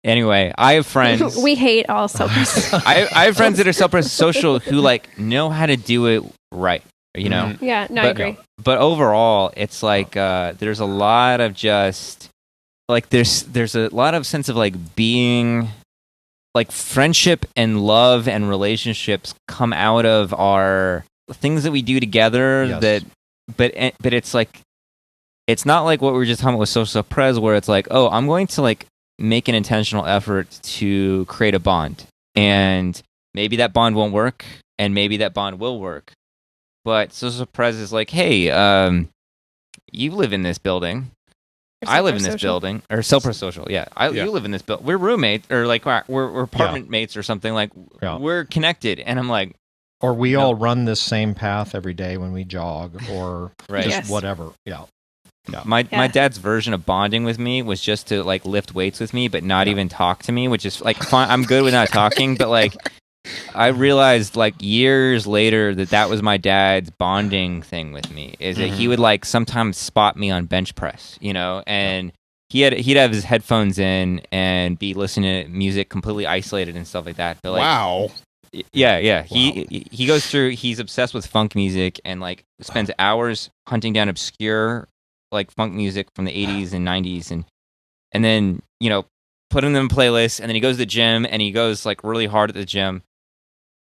Anyway, I have friends. We hate all self-pres. I have friends that are self-pres social who like know how to do it right. You know. Yeah. No, I agree. But overall, it's like there's a lot of just like there's a lot of sense of like being like friendship and love and relationships come out of our things that we do together. Yes. But it's like it's not like what we were just talking about with social pres, where it's like, oh, I'm going to like make an intentional effort to create a bond, and maybe that bond won't work, and maybe that bond will work. But social pres is like, hey, you live in this building. I live in this building, or self-social. Yeah, you live in this building. We're roommates, or like we're apartment mates, or something. Like we're connected, and I'm like, or we all run this same path every day when we jog, or just whatever. Yeah. My dad's version of bonding with me was just to like lift weights with me, but not even talk to me, which is like fine. I'm good with not talking, but like I realized like years later that was my dad's bonding thing with me, is that he would like sometimes spot me on bench press, you know, and he'd have his headphones in and be listening to music completely isolated and stuff like that. But like, wow. Yeah. He goes through, he's obsessed with funk music and like spends hours hunting down obscure like funk music from the 80s and 90s and then, you know, putting them in playlists, and then he goes to the gym and he goes like really hard at the gym.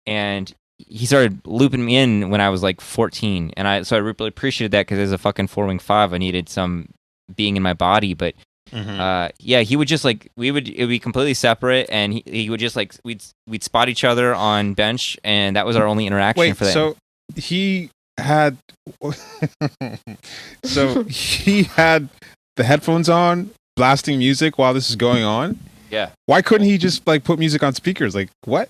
And he started looping me in when I was like 14, and I really appreciated that, because as a fucking 4-wing-5, I needed some being in my body. But he would just like it would be completely separate, and he would just like we'd spot each other on bench, and that was our only interaction for that. So he had he had the headphones on, blasting music while this is going on. Yeah. Why couldn't he just like put music on speakers? Like what?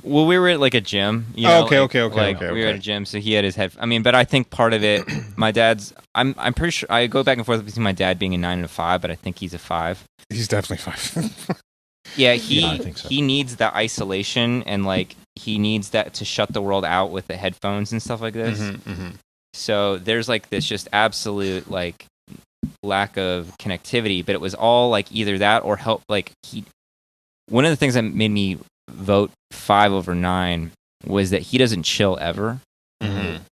Well, we were at like a gym. You know, okay. We were at a gym, so he had his head. I mean, but I think part of it, my dad's. I'm pretty sure I go back and forth between my dad being a 9 and a 5, but I think he's a 5. He's definitely 5. Yeah, I think so. He needs that isolation, and like he needs that to shut the world out with the headphones and stuff like this. So there's like this just absolute like lack of connectivity, but it was all like either that or help. Like one of the things that made me vote 5 over 9 was that he doesn't chill ever.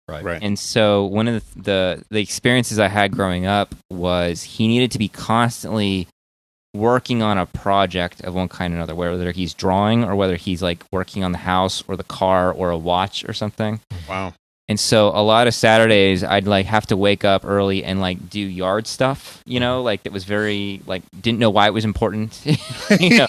Right. And so one of the experiences I had growing up was he needed to be constantly working on a project of one kind or another, whether he's drawing or whether he's like working on the house or the car or a watch or something. Wow. And so a lot of Saturdays I'd like have to wake up early and like do yard stuff, you know, like it was very like didn't know why it was important. You know?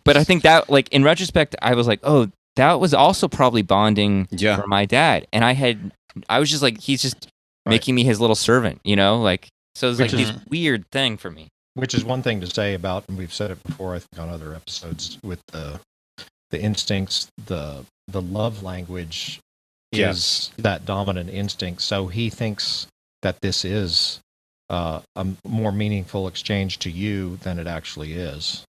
But I think that like in retrospect I was like, oh, that was also probably bonding for my dad. And I was just like, he's just making me his little servant, you know, like so it's like this weird thing for me. Which is one thing to say about, and we've said it before, I think on other episodes, with the instincts, the love language is that dominant instinct. So he thinks that this is a more meaningful exchange to you than it actually is.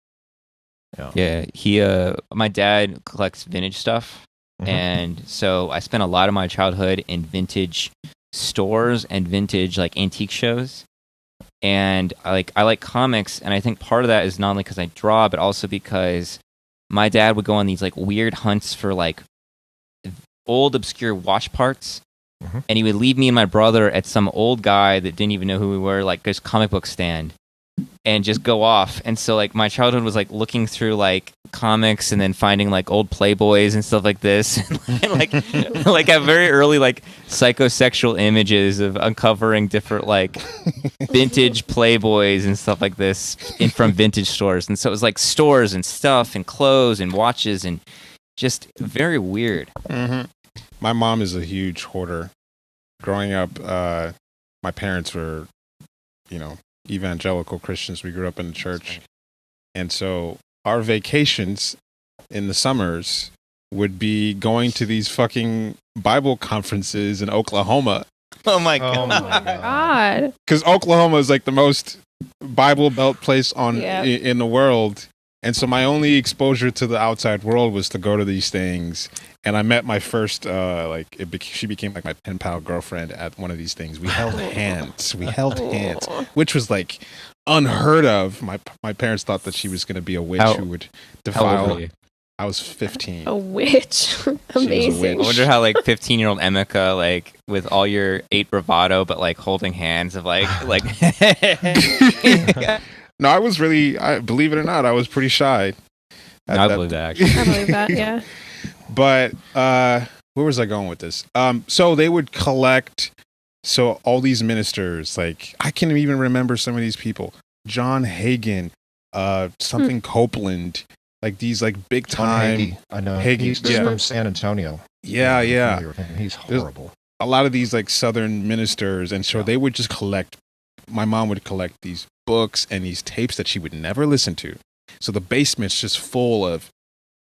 Yeah, my dad collects vintage stuff, and so I spent a lot of my childhood in vintage stores and vintage like antique shows. And I like comics, and I think part of that is not only because I draw, but also because my dad would go on these like weird hunts for like old obscure watch parts, and he would leave me and my brother at some old guy that didn't even know who we were, like this comic book stand, and just go off. And so like my childhood was like looking through like comics and then finding like old Playboys and stuff like this, and like at very early like psychosexual images of uncovering different like vintage Playboys and stuff like this from vintage stores. And so it was like stores and stuff and clothes and watches and just very weird. Mm-hmm. My mom is a huge hoarder. Growing up, my parents were, evangelical Christians. We grew up in the church. And so our vacations in the summers would be going to these fucking Bible conferences in Oklahoma. Oh my Oh god. my God. Because Oklahoma is like the most Bible Belt place in the world. And so my only exposure to the outside world was to go to these things. And I met my first, she became like my pen pal girlfriend at one of these things. We held hands. Which was like unheard of. My parents thought that she was going to be a witch who would defile. I was 15. A witch. Amazing. I wonder how like 15-year-old Emeka, like with all your 8 bravado, but like holding hands of like. No, I was really, believe it or not, I was pretty shy. I believe that actually. I believe that, yeah. But where was I going with this? So they would collect. So all these ministers, like I can't even remember some of these people. John Hagen, something Copeland, like these like big time. I know. Hagen, He's from San Antonio. Yeah. He's horrible. A lot of these like Southern ministers, and so they would just collect. My mom would collect these books and these tapes that she would never listen to. So the basement's just full of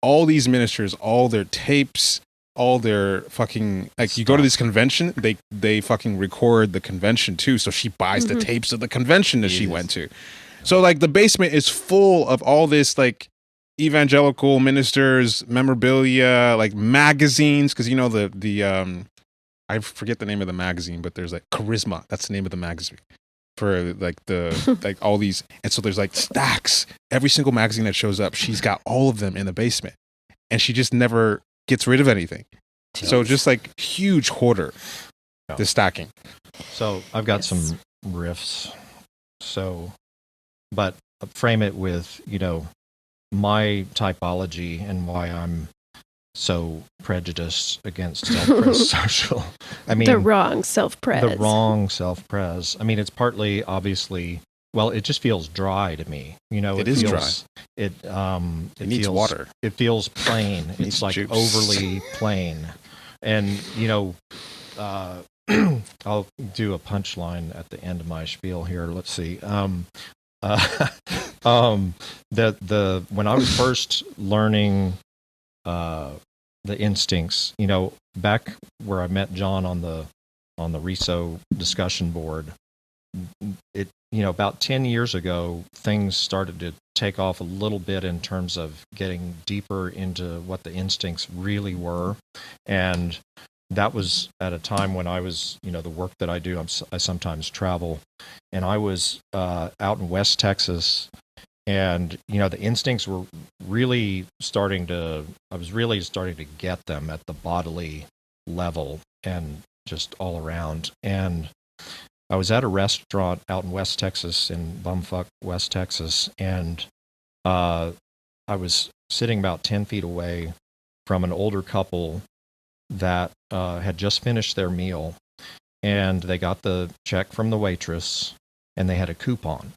all these ministers, all their tapes, all their fucking like. You go to this convention, they fucking record the convention too. So she buys the tapes of the convention that she went to. So like the basement is full of all this like evangelical ministers memorabilia, like magazines, because the I forget the name of the magazine, but there's like Charisma. That's the name of the magazine. For like the like all these, and so there's like stacks. Every single magazine that shows up, she's got all of them in the basement, and she just never gets rid of anything. So just like huge hoarder, the stacking. So I've got some riffs. So, but frame it with my typology and why I'm so prejudiced against self-pres social. I mean, the wrong self-pres. The wrong self-pres. I mean, it's partly obviously. Well, it just feels dry to me. It is feels, dry. It needs feels, water. It feels plain. It needs it's like juice. overly plain, and I'll do a punchline at the end of my spiel here. Let's see. When I was first learning the instincts, back where I met John on the RESO discussion board, about 10 years ago, things started to take off a little bit in terms of getting deeper into what the instincts really were. And that was at a time when I was, the work that I do, I sometimes travel, and I was out in West Texas, and, the instincts were really I was really starting to get them at the bodily level and just all around. And I was at a restaurant out in West Texas, in bumfuck West Texas, and I was sitting about 10 feet away from an older couple that had just finished their meal, and they got the check from the waitress, and they had a coupon.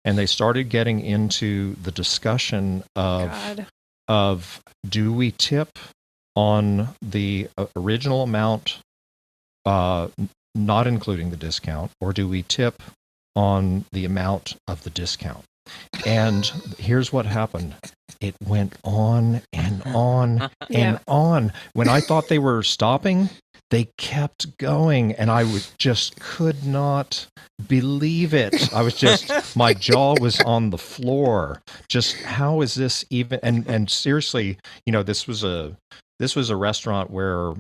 And they started getting into the discussion of do we tip on the original amount, not including the discount, or do we tip on the amount of the discount? And here's what happened. It went on and on and on. When I thought they were stopping, they kept going, and I could not believe it. I was just, my jaw was on the floor. Just how is this even? And seriously, this was a restaurant where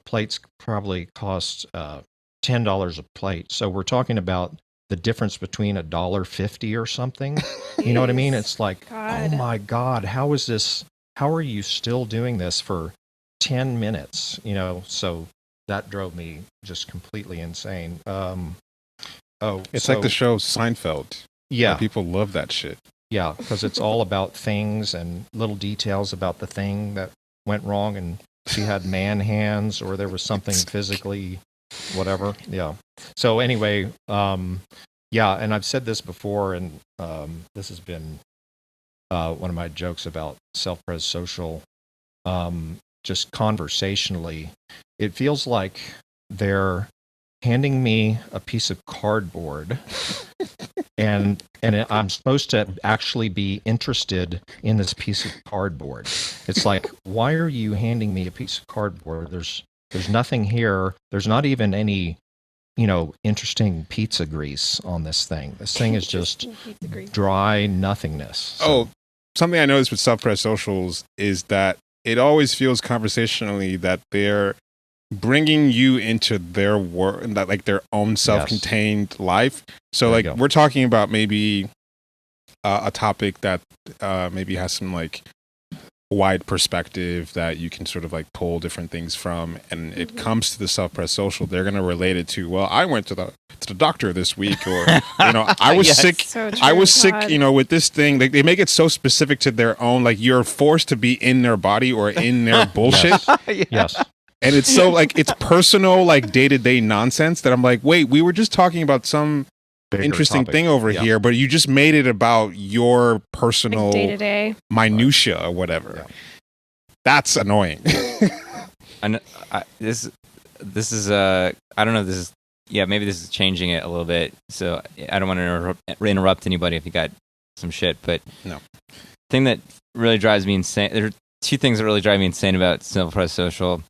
plates probably cost $10 a plate. So we're talking about the difference between $1.50 or something. You know what I mean? It's like, oh my God, how is this? How are you still doing this for 10 minutes? So that drove me just completely insane. It's like the show Seinfeld. Yeah. People love that shit. Yeah, because it's all about things and little details about the thing that went wrong, and she had man hands, or there was something physically, whatever. Yeah. So anyway, yeah, and I've said this before, and this has been one of my jokes about self-pres social. Just conversationally, it feels like they're handing me a piece of cardboard, and I'm supposed to actually be interested in this piece of cardboard. It's like, why are you handing me a piece of cardboard? There's nothing here. There's not even any, interesting pizza grease on this thing. This thing is just dry nothingness. So. Oh, something I noticed with self-pres socials is that it always feels conversationally that they're bringing you into their world, like their own self-contained life. So like we're talking about maybe a topic that maybe has some like wide perspective that you can sort of like pull different things from, and it comes to the self-pres social, they're going to relate it to, well, I went to the doctor this week, or I was sick. So true, I was sick, with this thing. They make it so specific to their own, like you're forced to be in their body or in their bullshit. Yes. And it's so like it's personal, like day-to-day nonsense that I'm like, wait, we were just talking about some interesting thing over here, but you just made it about your personal like day-to-day minutia or whatever. Yeah. That's annoying. And this is I don't know if this is maybe this is changing it a little bit. So I don't want to interrupt anybody if you got some shit, but no. Thing that really drives me insane. There are two things that really drive me insane about self-pres social.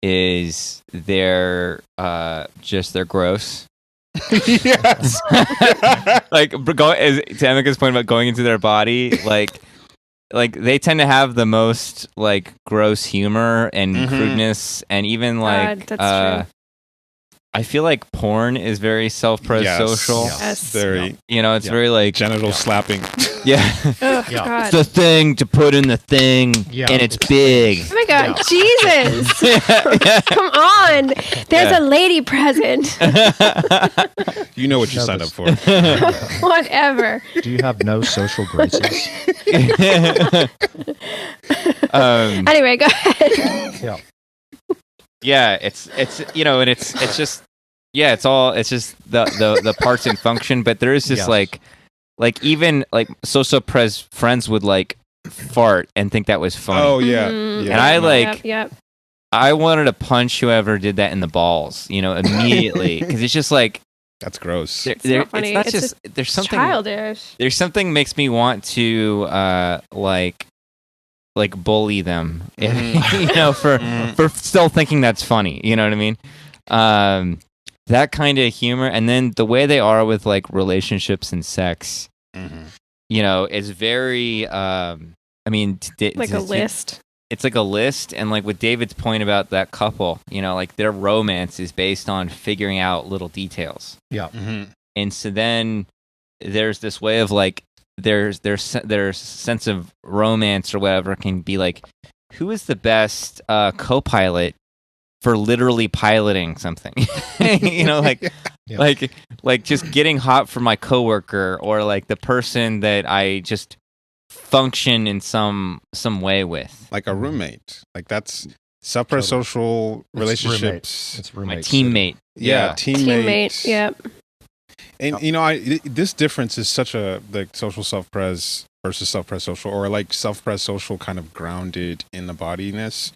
Is they're gross. Yes. Like to Emika's point about going into their body, like they tend to have the most like gross humor and crudeness, and even like that's true. I feel like porn is very self-pres social. Yes. Very. It's very like genital slapping. Yeah. Oh, God. It's the thing to put in the thing, and it's big. Oh my God, Jesus! Come on, there's a lady present. You know what you signed up for. Whatever. Do you have no social graces? Anyway, go ahead. Yeah. Yeah, it's and it's just it's just the parts and function, but there is just like even like social pres friends would like fart and think that was funny. Oh yeah. Mm-hmm. And I like yep. I wanted to punch whoever did that in the balls, immediately, because it's just like that's gross. It's not funny. It's not just there's something childish. There's something makes me want to like bully them, for still thinking that's funny. You know what I mean? That kind of humor, and then the way they are with like relationships and sex, is very. Like a list. It's like a list, and like with David's point about that couple, like their romance is based on figuring out little details. Yeah, and so then there's this way of like. Their sense of romance or whatever can be like, who is the best co-pilot for literally piloting something? Like just getting hot for my coworker, or like the person that I just function in some way with, like a roommate. Like that's self-pres social relationships. It's roommate. My teammate. Yeah, teammate. Yep. And this difference is such a like social self-pres versus self-pres social, or like self-pres social kind of grounded in the bodiness.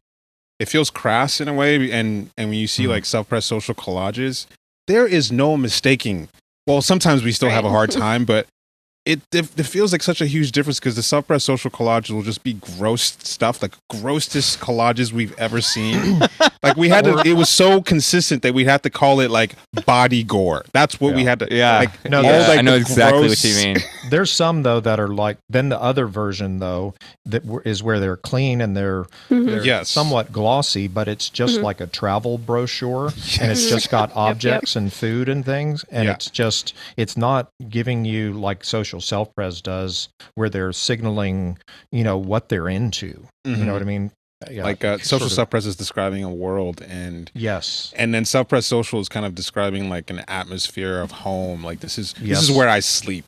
It feels crass in a way, and when you see like self-pres social collages, there is no mistaking. Well, sometimes we still have a hard time, but it feels like such a huge difference, because the self-pres social collages will just be gross stuff, like grossest collages we've ever seen. Like we had to, it was so consistent that we'd have to call it like body gore. That's what we had to. Yeah, like, no, I know exactly what you mean. There's some though that are like, then the other version though that is where they're clean and they're somewhat glossy, but it's just like a travel brochure, and it's just got objects and food and things, and it's not giving you like social self-pres does, where they're signaling, what they're into. You know what I mean? Yeah, like social self-pres is describing a world, and and then self-pres social is kind of describing like an atmosphere of home. Like this is where I sleep.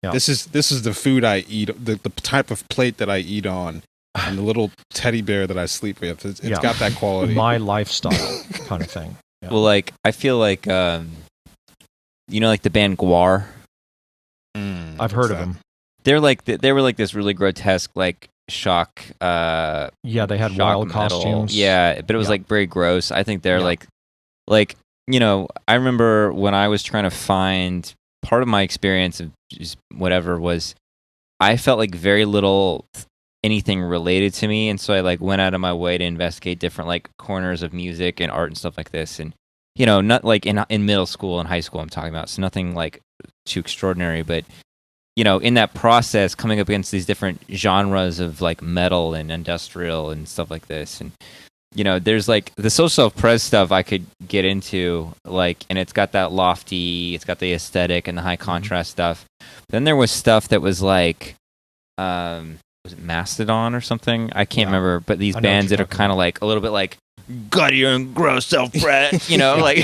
Yeah. This is the food I eat, the type of plate that I eat on, and the little teddy bear that I sleep with. It's got that quality. My lifestyle kind of thing. Yeah. Well, like I feel like like the band Guar. I've heard of them. They're like they were like this really grotesque like shock. Yeah, they had shock wild metal. costumes. Yeah, but it was like very gross. I think they're like I remember when I was trying to find part of my experience of just whatever was, I felt like very little anything related to me, and so I like went out of my way to investigate different like corners of music and art and stuff like this, and not like in middle school and high school I'm talking about, so nothing like too extraordinary, but in that process coming up against these different genres of like metal and industrial and stuff like this, and there's like the social self-pres stuff I could get into, like, and it's got that lofty, it's got the aesthetic and the high contrast stuff. Then there was stuff that was like was it Mastodon or something? I can't remember, but these bands that are kind of like a little bit like guttier and gross self-pres, like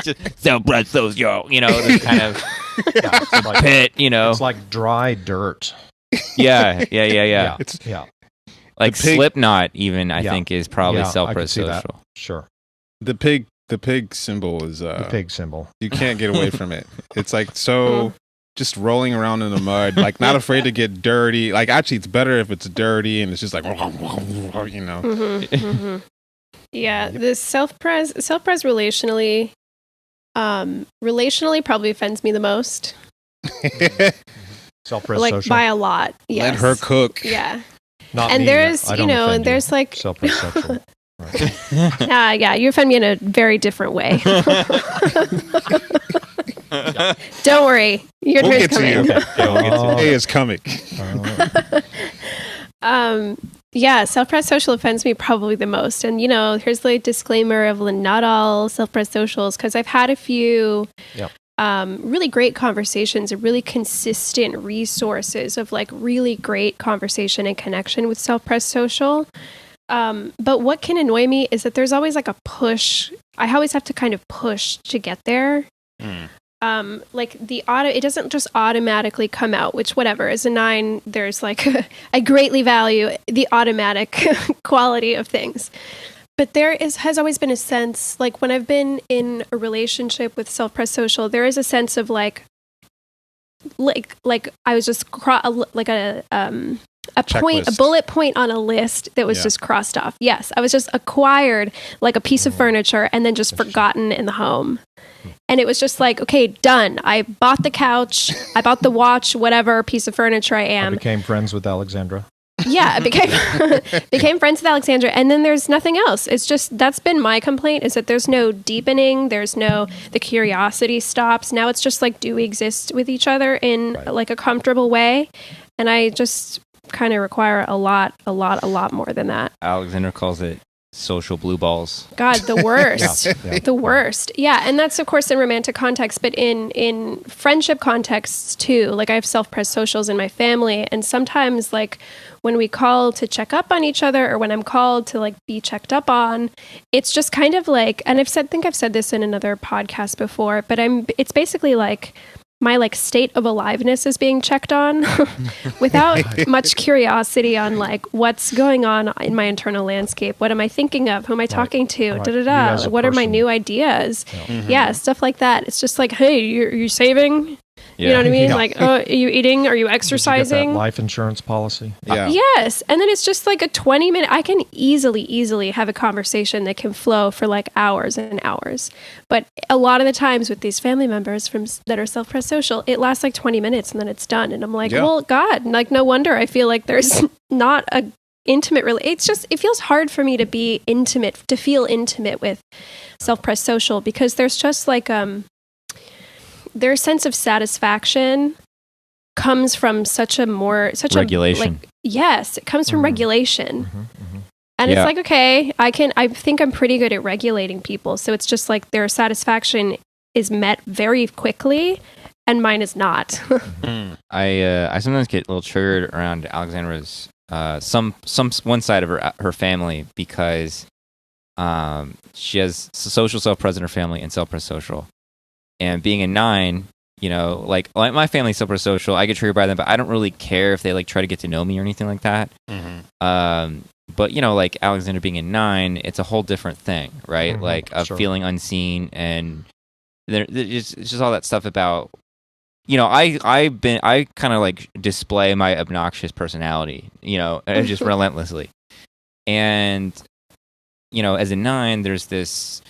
just self-pres social, this kind of like, pit, It's like dry dirt. Yeah. It's like pig, Slipknot even I think is probably self-pres social. That. Sure. The pig symbol is the pig symbol. You can't get away from it. It's like so just rolling around in the mud, like not afraid to get dirty. Like actually it's better if it's dirty and it's just like Yeah, the self-pres relationally probably offends me the most. Self-pres like social. by a lot. Yes. Let her cook. Yeah. Not and me. there's and there's like self-pres social. Right. Yeah, you offend me in a very different way. Don't worry, your turn's coming. Okay. We'll get to you. Day is coming. Yeah, self-pres social offends me probably the most. And, here's the disclaimer of not all self-pres socials, because I've had a few really great conversations and really consistent resources of like really great conversation and connection with self-pres social. But what can annoy me is that there's always like a push. I always have to kind of push to get there. Like it doesn't just automatically come out, which whatever, as a 9, there's like, I greatly value the automatic quality of things. But has always been a sense, like when I've been in a relationship with self-pres social, there is a sense of like I was just a bullet point on a list that was just crossed off. Yes, I was just acquired like a piece of furniture and then just forgotten in the home. And it was just like, okay, done. I bought the couch, I bought the watch, whatever piece of furniture I am. I became friends with Alexandra. Yeah, I became friends with Alexandra, and then there's nothing else. It's just, that's been my complaint, is that there's no deepening, the curiosity stops. Now it's just like, do we exist with each other in like a comfortable way? And I just kind of require a lot more than that. Alexandra calls it social blue balls. God, the worst. The worst. Yeah, and that's of course in romantic context, but in friendship contexts too. Like I have self-pres socials in my family, and sometimes like when we call to check up on each other, or when I'm called to like be checked up on, it's just kind of like, and I've said this in another podcast before, but it's basically like my like state of aliveness is being checked on without much curiosity on like what's going on in my internal landscape. What am I thinking of? Who am I talking to? What are my new ideas? Yeah, stuff like that. It's just like, hey, you're saving? You know what I mean? Like, are you eating? Are you exercising? Did you get that life insurance policy? Yeah. Yes. And then it's just like a 20-minute, I can easily have a conversation that can flow for like hours and hours. But a lot of the times with these family members that are self-pres social, it lasts like 20 minutes and then it's done. And I'm like, well, God, like no wonder I feel like there's not a intimate it feels hard for me to feel intimate with self-pres social, because there's just like, their sense of satisfaction comes from such regulation. Yes, it comes from regulation. And it's like, okay, I think I'm pretty good at regulating people. So it's just like their satisfaction is met very quickly and mine is not. I sometimes get a little triggered around Alexandra's one side of her family, because she has social self-pres in her family and self-pres social. And being a 9, like my family's super social. I get triggered by them, but I don't really care if they like try to get to know me or anything like that. But like Alexander being a 9, it's a whole different thing, right? Like of feeling unseen, and it's just all that stuff about. I kind of like display my obnoxious personality, just relentlessly. And, as a 9, there's this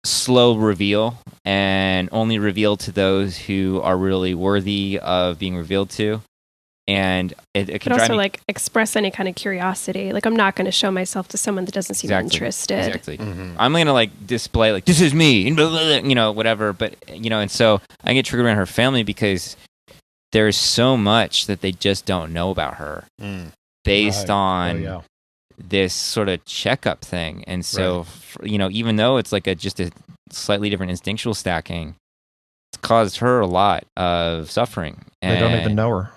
slow reveal, and only revealed to those who are really worthy of being revealed to. And it can also like express any kind of curiosity. Like I'm not going to show myself to someone that doesn't seem interested. Exactly. I'm going to like display like, this is me, whatever. But, and so I get triggered around her family because there's so much that they just don't know about her based on this sort of checkup thing. And so, even though it's like just a slightly different instinctual stacking, it's caused her a lot of suffering. They don't even know her.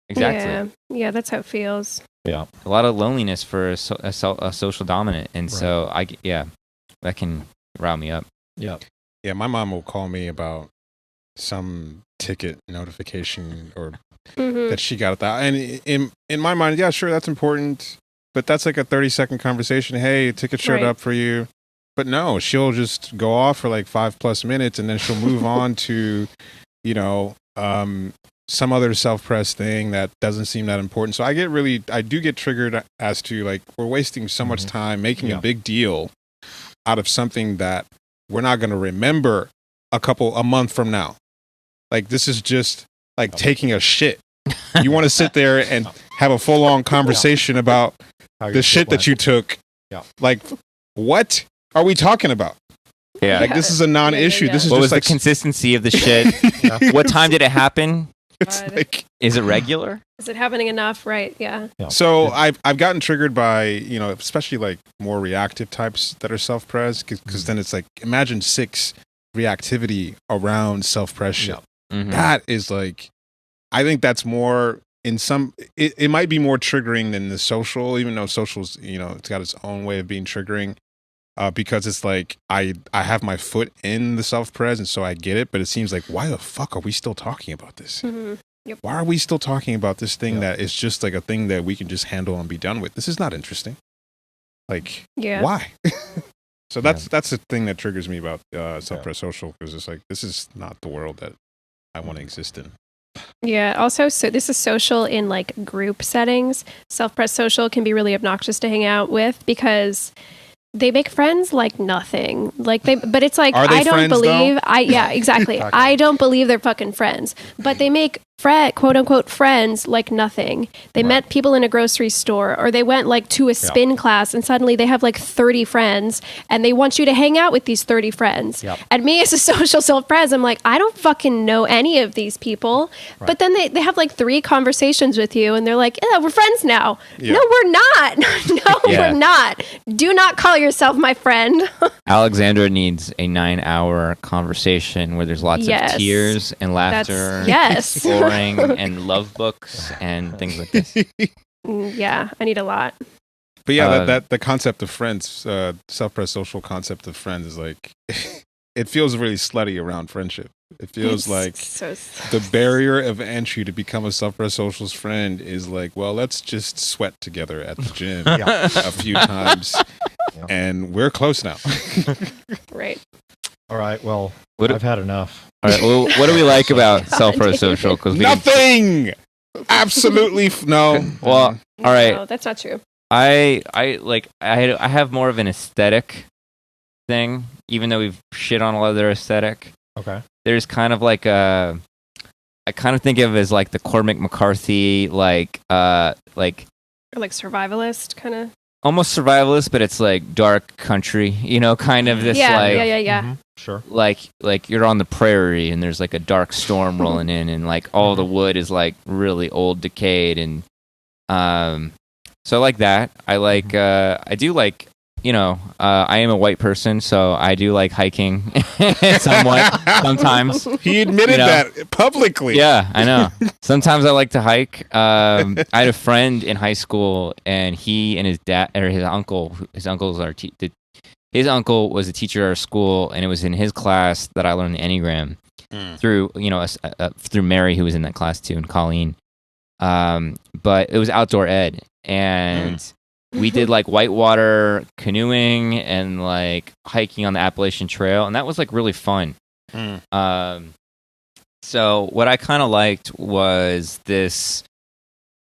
Exactly. Yeah, that's how it feels. Yeah. A lot of loneliness for a social dominant. And so, that can rile me up. Yeah. Yeah, my mom will call me about some ticket notification or that she got that. And in my mind, yeah, sure, that's important. But that's like a 30-second conversation. Hey, a ticket showed up for you. But no, she'll just go off for like 5+ minutes, and then she'll move on to, some other self-press thing that doesn't seem that important. So I do get triggered as to like, we're wasting so much time making a big deal out of something that we're not going to remember a month from now. Like, this is just like taking a shit. You want to sit there and have a full-on conversation about the shit that you took. Yeah. Like, what are we talking about? Yeah. Like, this is a non-issue. This is what just was like the consistency of the shit? What time did it happen? Like, is it regular? Is it happening enough? Right. Yeah. So I've gotten triggered by, especially like more reactive types that are self-pres, because then it's like, imagine 6 reactivity around self-pres shit. That is like, I think that's more it might be more triggering than the social, even though social's, it's got its own way of being triggering. Because it's like I have my foot in the self-pres, and so I get it, but it seems like, why the fuck are we still talking about this? Yep. Why are we still talking about this thing that is just like a thing that we can just handle and be done with? This is not interesting. Like, why? So that's the thing that triggers me about self-pres social, because it's like, this is not the world that I want to exist in. Yeah. Also, so this is social in like group settings. Self-pres social can be really obnoxious to hang out with because they make friends like nothing. But it's like, I don't believe, exactly. I don't believe they're fucking friends, but they make quote unquote friends like nothing. They met people in a grocery store, or they went like to a spin class, and suddenly they have like 30 friends, and they want you to hang out with these 30 friends. And me as a social self-pres, I'm like, I don't fucking know any of these people. But then they have like 3 conversations with you, and they're like, yeah, we're friends now. No, we're not. We're not. Do not call yourself my friend. Alexandra needs a 9-hour conversation where there's lots of tears and laughter. And love books and things like this. Yeah, I need a lot. But yeah, that the concept of friends, self-pres social concept of friends is like, it feels really slutty around friendship. It feels like the barrier of entry to become a self-pres social's friend is like, well, let's just sweat together at the gym a few times, and we're close now. Right. All right. Well, I've had enough. All right. Well, what do we like about self-pres social? Nothing. Absolutely no. Well, all right. No, that's not true. I have more of an aesthetic thing, even though we've shit on a lot of their aesthetic. Okay. There's kind of like I kind of think of it as like the Cormac McCarthy, like or like survivalist kind of. Almost survivalist, but it's like dark country, kind of this Sure. Like you're on the prairie and there's like a dark storm rolling in, and like all the wood is like really old, decayed, and so I like that. I like I do like, I am a white person, so I do like hiking somewhat sometimes. He admitted that publicly. Yeah, I know. Sometimes I like to hike. I had a friend in high school, and he and his dad, or his uncles are his uncle was a teacher at our school, and it was in his class that I learned the Enneagram through, through Mary, who was in that class too, and Colleen. But it was outdoor ed, and we did like whitewater canoeing and like hiking on the Appalachian Trail, and that was like really fun. So what I kind of liked was this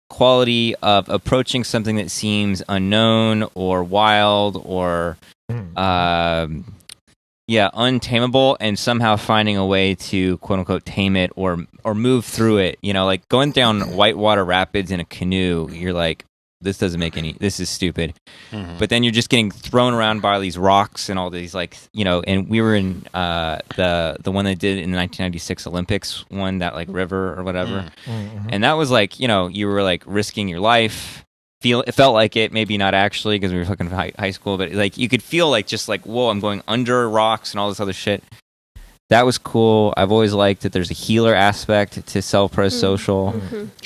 quality of approaching something that seems unknown or wild or untamable, and somehow finding a way to quote unquote tame it or move through it. Like going down whitewater rapids in a canoe, you're like, this is stupid. But then you're just getting thrown around by these rocks and all these and we were in the one they did in the 1996 Olympics one, that like river or whatever. And that was like, you were like risking your life. It felt like it, maybe not actually because we were fucking high school, but like you could feel like just like, whoa, I'm going under rocks and all this other shit. That was cool. I've always liked that there's a healer aspect to self-pres social.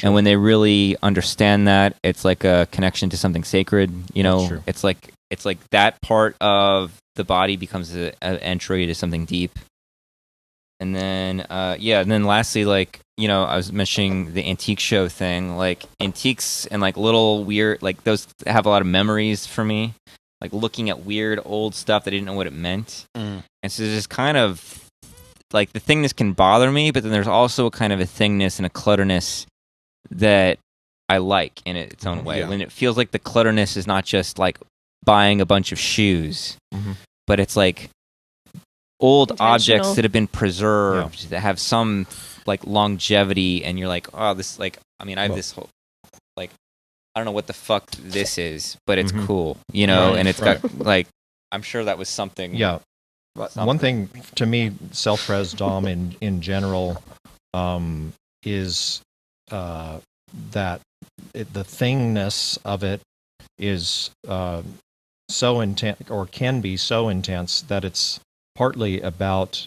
And when they really understand that, it's like a connection to something sacred. It's like that part of the body becomes an entry to something deep. And then, and then lastly, like, I was mentioning the antique show thing, like antiques and like little weird, like those have a lot of memories for me, like looking at weird old stuff that I didn't know what it meant. And so there's just kind of like the thingness can bother me, but then there's also a kind of a thingness and a clutterness that I like in its own way. When it feels like the clutterness is not just like buying a bunch of shoes, but it's like old objects that have been preserved that have some like longevity, and you're like, oh, this like, I mean, I have this whole like, I don't know what the fuck this is, but it's cool, and it's got like, I'm sure that was something. Yeah. One thing to me, self-pres dom in general, is that the thingness of it is so intense, or can be so intense, that it's partly about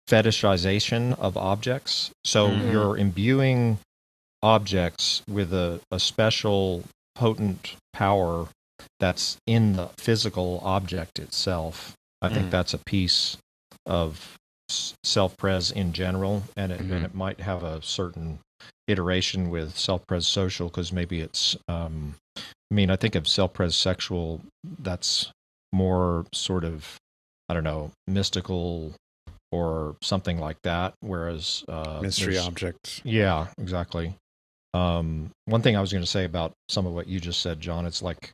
fetishization of objects. So you're imbuing objects with a special potent power that's in the physical object itself. I think that's a piece of self-pres in general, and it might have a certain iteration with self-pres social, because maybe it's, I think of self-pres sexual, that's more sort of, I don't know, mystical or something like that, whereas mystery object. Yeah, exactly. One thing I was going to say about some of what you just said, John, it's like,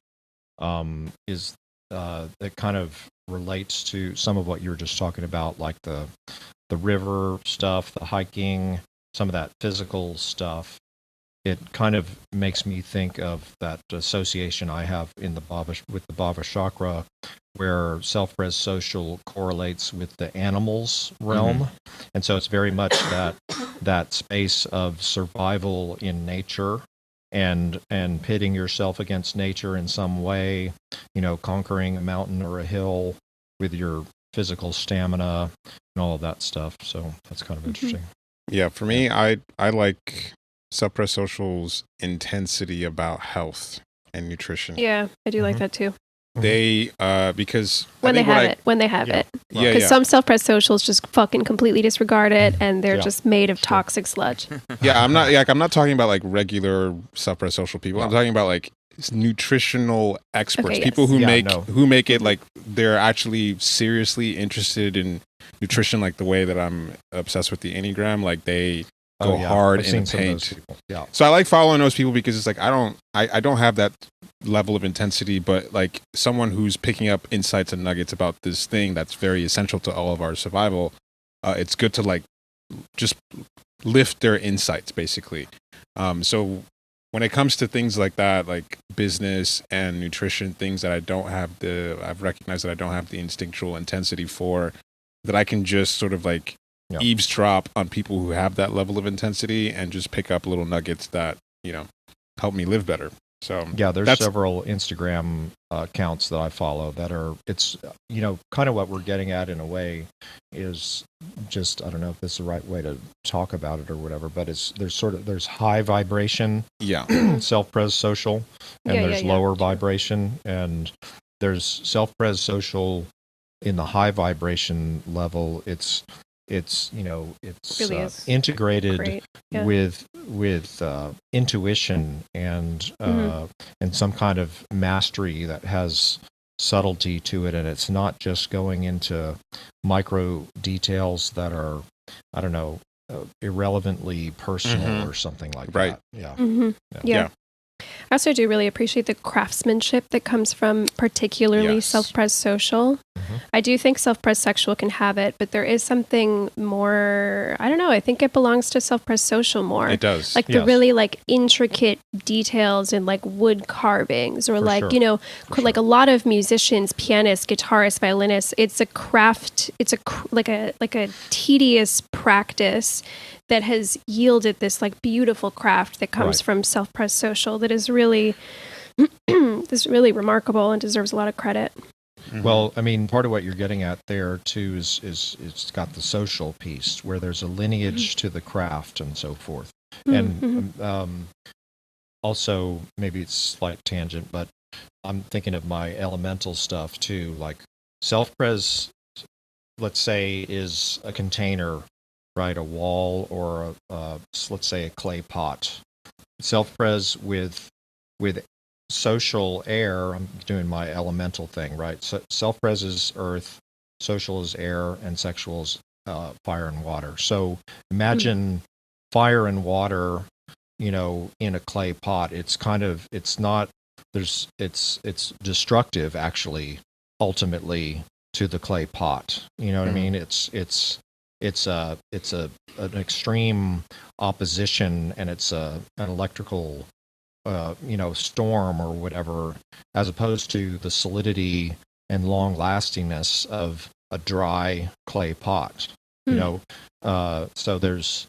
it kind of relates to some of what you were just talking about, like the river stuff, the hiking, some of that physical stuff. It kind of makes me think of that association I have with the Bhava chakra, where self-pres social correlates with the animals realm. And so it's very much that space of survival in nature, and pitting yourself against nature in some way, conquering a mountain or a hill with your physical stamina and all of that stuff. So that's kind of interesting. Yeah, for me, I like self-pres social's intensity about health and nutrition. Yeah, I do like that too. They because when they have it, because some self-pres socials just fucking completely disregard it, and they're just made of toxic sludge. I'm not talking about like regular self-pres social people. I'm talking about like nutritional experts, people who make it like they're actually seriously interested in nutrition, like the way that I'm obsessed with the Enneagram. Like they go hard in the paint. So I like following those people, because it's like I don't have that level of intensity, but like someone who's picking up insights and nuggets about this thing that's very essential to all of our survival, it's good to like just lift their insights, basically. So when it comes to things like that, like business and nutrition, things that I've recognized that I don't have the instinctual intensity for, that I can just sort of like eavesdrop on people who have that level of intensity and just pick up little nuggets that, help me live better. So there's several Instagram accounts that I follow that are, it's, kind of what we're getting at in a way is just, I don't know if this is the right way to talk about it or whatever, but there's high vibration, self-pres social, and there's lower vibration. And there's self-pres social in the high vibration level. It's Really is integrated great. Yeah. with intuition and some kind of mastery that has subtlety to it, and it's not just going into micro details that are, I don't know, irrelevantly personal or something like Right. that. Yeah. Mm-hmm. Yeah. I also do really appreciate the craftsmanship that comes from particularly Yes. self-pres social. I do think self-pres sexual can have it, but there is something more, I don't know, I think it belongs to self-pres social more. It does. Like the Yes. really like intricate details in like wood carvings or For like, sure. you know, For like a lot of musicians, pianists, guitarists, violinists, it's a craft, it's like a tedious practice that has yielded this like beautiful craft that comes Right. from self-pres social that is really this really remarkable and deserves a lot of credit. Well, I mean, part of what you're getting at there too is it's got the social piece where there's a lineage to the craft and so forth. And also, maybe it's a slight tangent, but I'm thinking of my elemental stuff too. Like self-pres, let's say, is a container, right? A wall or let's say a clay pot. Self-pres with social air. I'm doing my elemental thing, right? So self-pres is earth, social is air, and sexual is fire and water. So imagine fire and water, you know, in a clay pot. It's destructive actually, ultimately, to the clay pot. You know what I mean? It's an extreme opposition, and it's an electrical storm or whatever, as opposed to the solidity and long lastingness of a dry clay pot. You know, so there's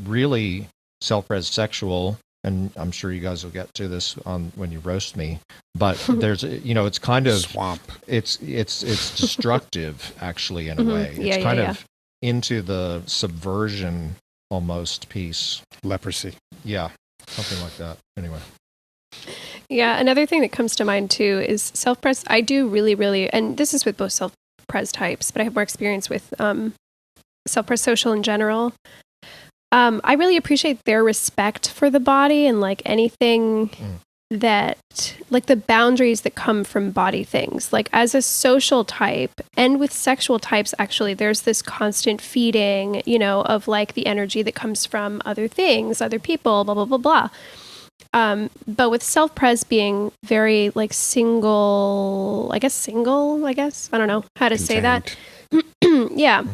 really self-pres sexual, and I'm sure you guys will get to this on when you roast me, but there's, you know, it's kind of swamp. It's destructive actually in a way. Yeah, It's kind yeah, of into the subversion almost piece. Leprosy. Yeah, something like that. Anyway. Yeah, another thing that comes to mind too is self-pres. I do really, and this is with both self-pres types, but I have more experience with self-pres social in general. I really appreciate their respect for the body and like anything that, like the boundaries that come from body things. Like as a social type and with sexual types, actually, there's this constant feeding, you know, of like the energy that comes from other things, other people, blah, blah, blah, blah. But with self-pres being very like single, I guess. I don't know how to say that. Yeah.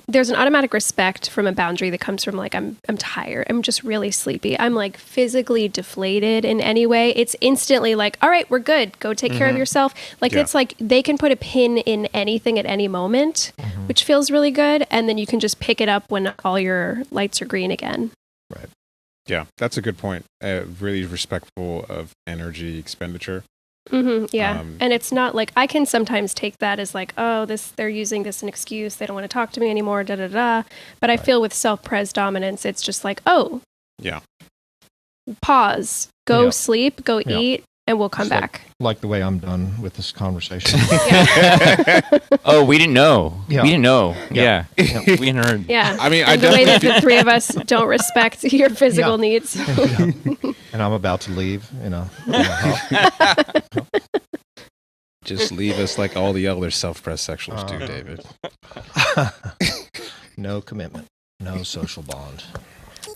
There's an automatic respect from a boundary that comes from like, I'm tired. I'm just really sleepy. I'm like physically deflated in any way. It's instantly like, all right, we're good. Go take care of yourself. Like, it's like they can put a pin in anything at any moment, which feels really good. And then you can just pick it up when all your lights are green again. Right. Yeah, that's a good point. Really respectful of energy expenditure. Yeah. And it's not like, I can sometimes take that as like, oh, they're using this as an excuse. They don't want to talk to me anymore, But I feel with self-pres dominance, it's just like, oh, yeah, pause, go sleep, go eat, and we'll come back. Like the way I'm done with this conversation. Oh, we didn't know. Yeah. We didn't know. Yeah. We hadn't heard. Yeah. I mean, and the way that the three of us don't respect your physical needs. And I'm about to leave, you know. Just leave us like all the other self-pres sexuals do, David. No commitment, no social bond.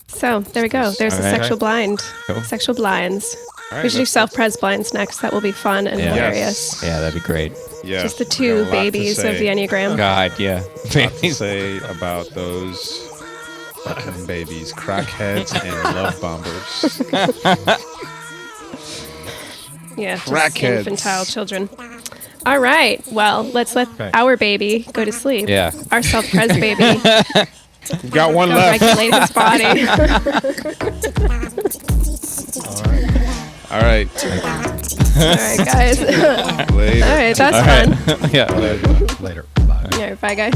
So there we go. There's All the right. sexual blind. Cool. Sexual blinds. All right, We should do let's- self-pres blinds next. That will be fun and Yeah. hilarious. Yeah, that'd be great. Yeah, Just the we got a two lot to babies of say. the Enneagram. God, yeah. Lot to say about those fucking babies, crackheads, and love bombers. Yeah, just Crackheads. infantile children. All right. Well, let's let our baby go to sleep. Yeah. Our self-pres baby. We've got one Go left. regulate his body. All right. All right, guys. Later. All right, that's All fun. right. Yeah. Later. Bye. All right, bye, guys.